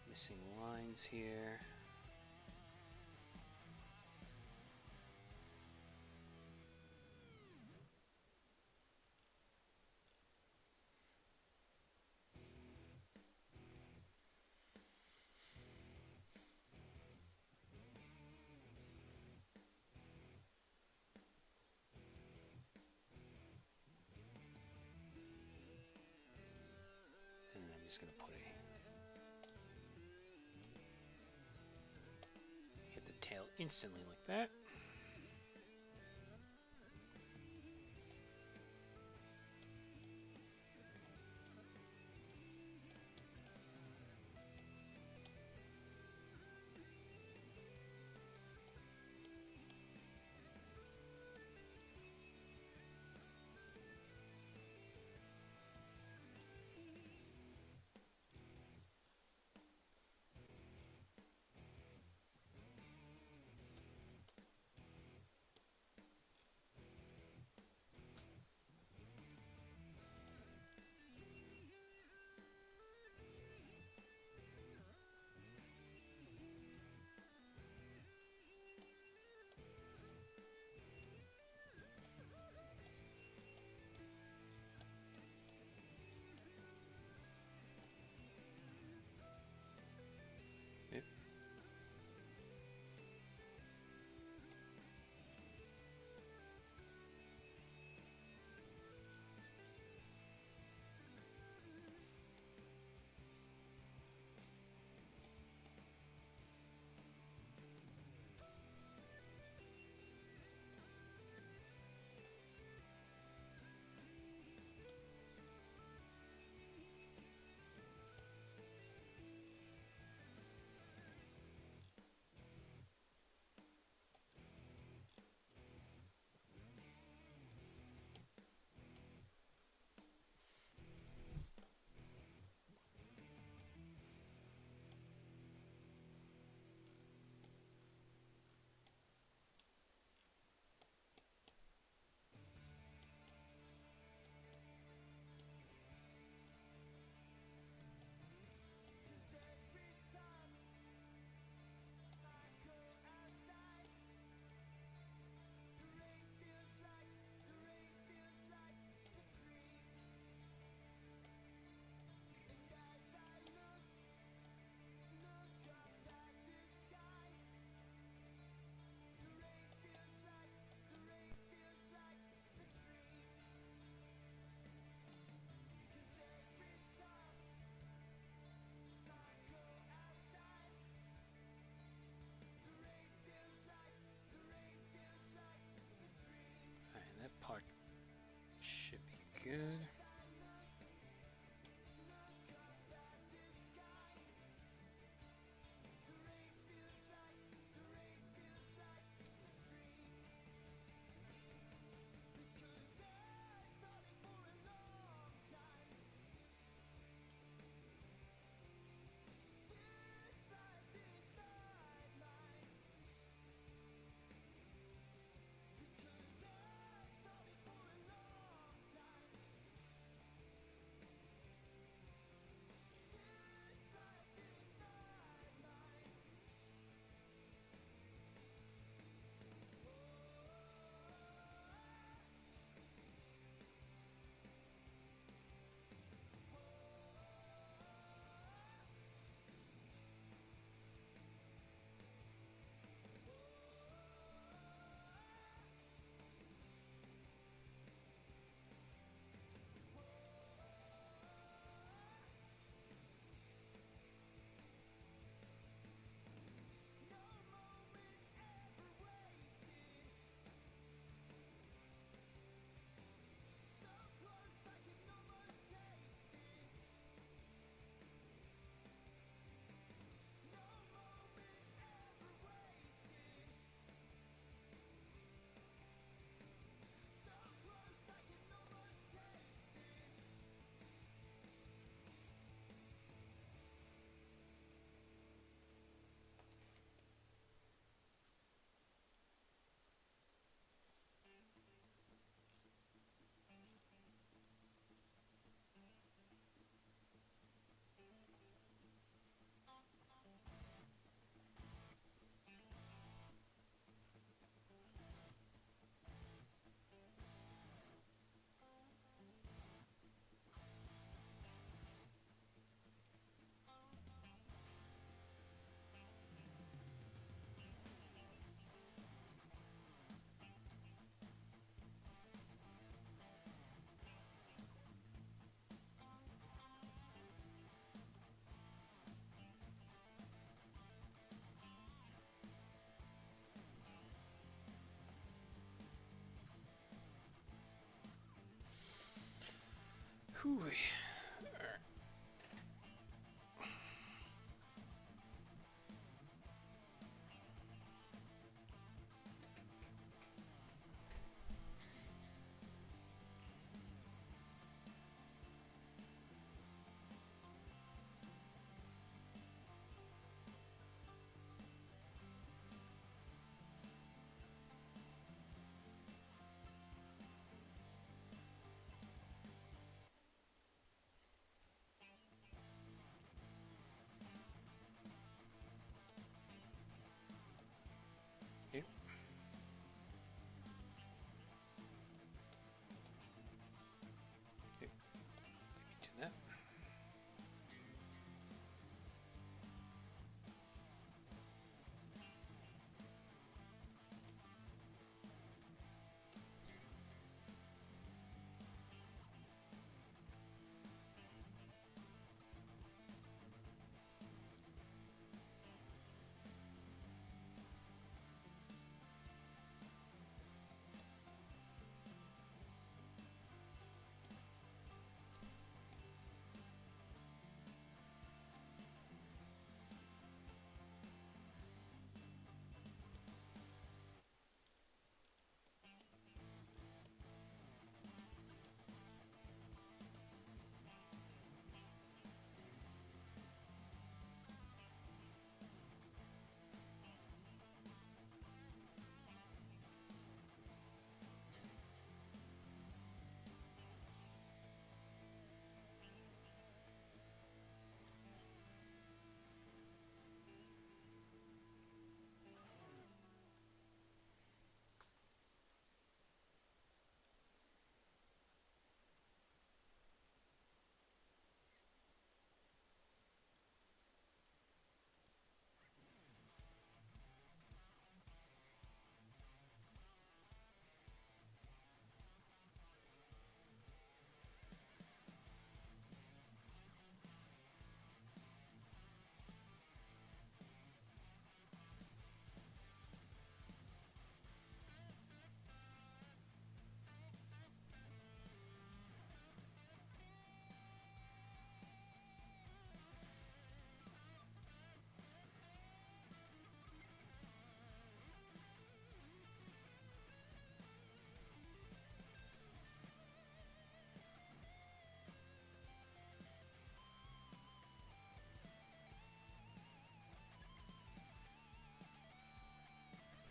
missing lines here. And I'm just going to put hit the tail instantly like that. Hooey. Okay. Okay. Do that.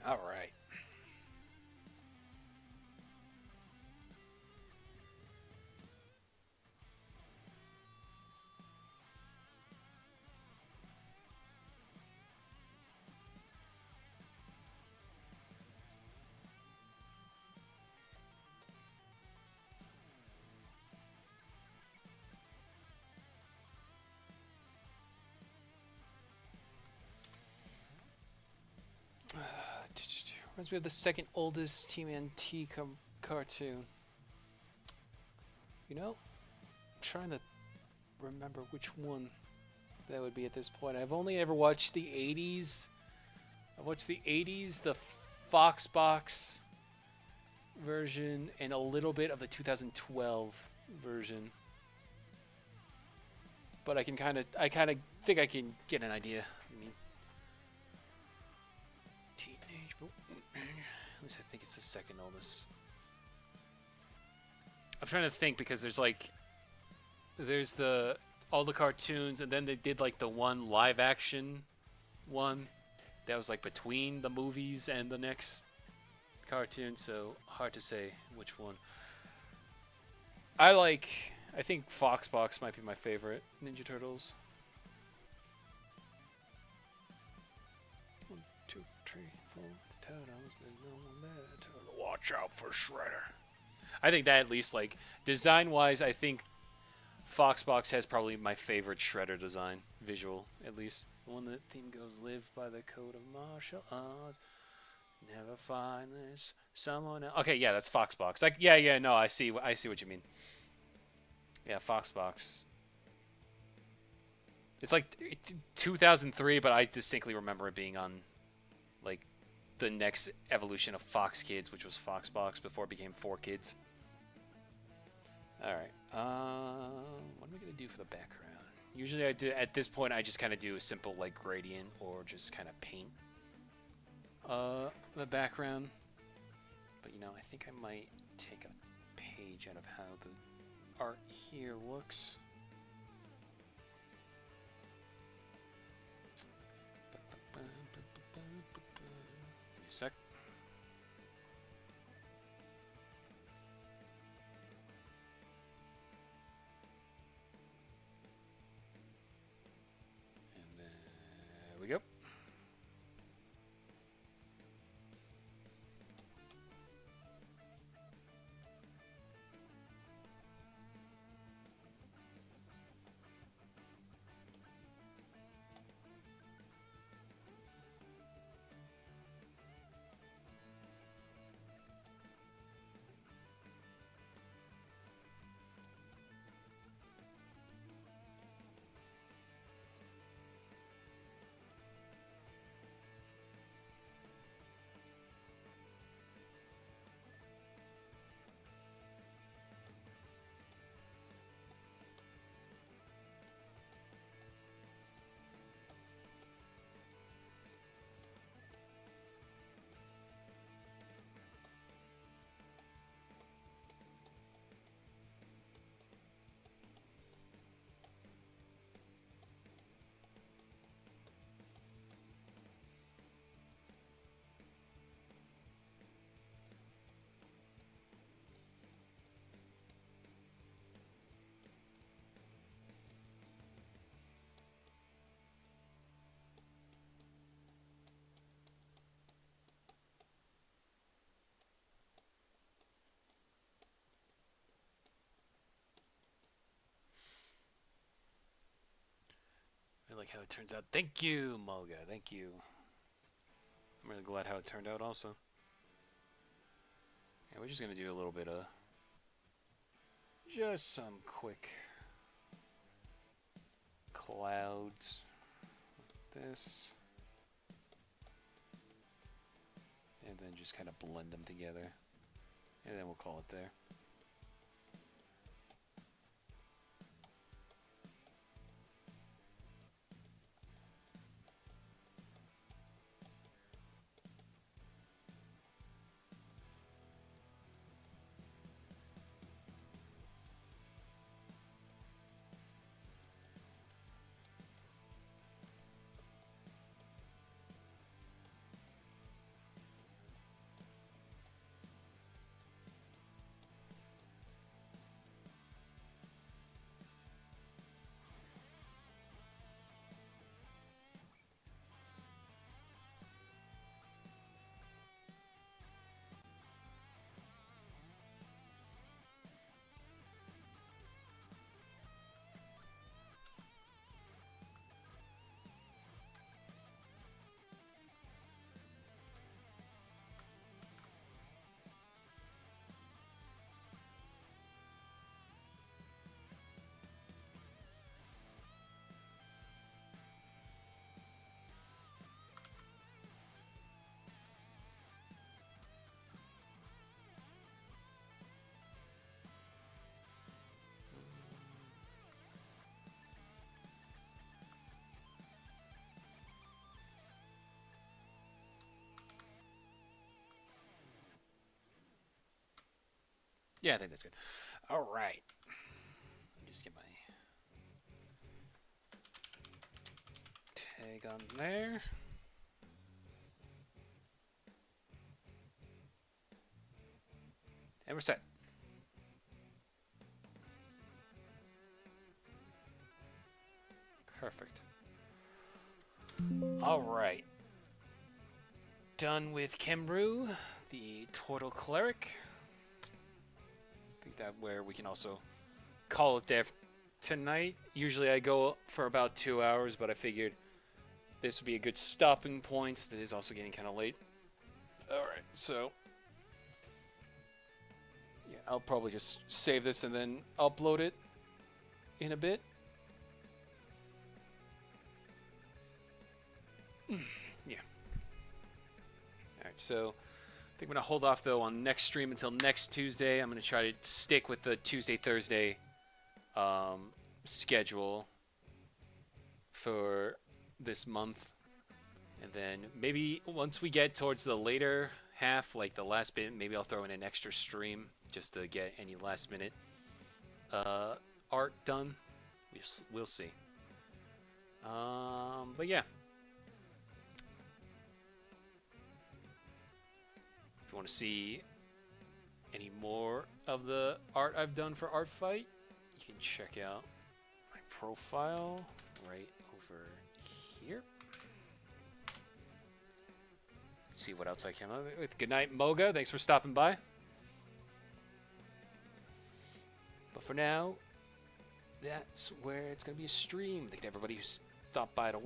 All right. Reminds me of the second oldest TMNT cartoon. You know, I'm trying to remember which one that would be at this point. I've only ever watched the 80s. I watched the 80s, the Foxbox version, and a little bit of the 2012 version. But I kind of think I can get an idea. I mean, teenage, at least I think it's the second oldest. I'm trying to think because there's all the cartoons, and then they did like the one live action one that was like between the movies and the next cartoon, so hard to say which one. I think Foxbox might be my favorite Ninja Turtles. 1, 2, 3, 4 turtles. There's no one there to watch out for Shredder. I think that at least, like, design-wise, I think Foxbox has probably my favorite Shredder design, visual, at least. The one that theme goes, live by the code of martial arts, never find this someone else. Okay, yeah, that's Foxbox. Like, yeah, no, I see what you mean. Yeah, Foxbox. It's like 2003, but I distinctly remember it being on, like, the next evolution of Fox Kids, which was Foxbox before it became 4Kids. All right. What am I gonna do for the background? Usually I do, at this point I just kind of do a simple like gradient or just kind of paint the background. But you know, I think I might take a page out of how the art here looks. Give me a sec. And there we go. I like how it turns out. Thank you, Mulga. Thank you. I'm really glad how it turned out also. Yeah, we're just going to do a little bit of just some quick clouds like this. And then just kind of blend them together. And then we'll call it there. Yeah, I think that's good. All right. Let me just get my tag on there. And we're set. Perfect. All right. Done with Kemru, the Turtle Cleric. I think that where we can also call it there tonight. Usually I go for about 2 hours, but I figured this would be a good stopping point. It is also getting kind of late. All right, so yeah, I'll probably just save this and then upload it in a bit. Yeah. All right, so I think I'm going to hold off, though, on next stream until next Tuesday. I'm going to try to stick with the Tuesday, Thursday schedule for this month. And then maybe once we get towards the later half, like the last bit, maybe I'll throw in an extra stream just to get any last minute art done. We'll see. But yeah. If you want to see any more of the art I've done for Artfight, you can check out my profile right over here. See what else I came up with. Good night, Moga. Thanks for stopping by. But for now, that's where it's going to be a stream. Thank you to everybody who stopped by to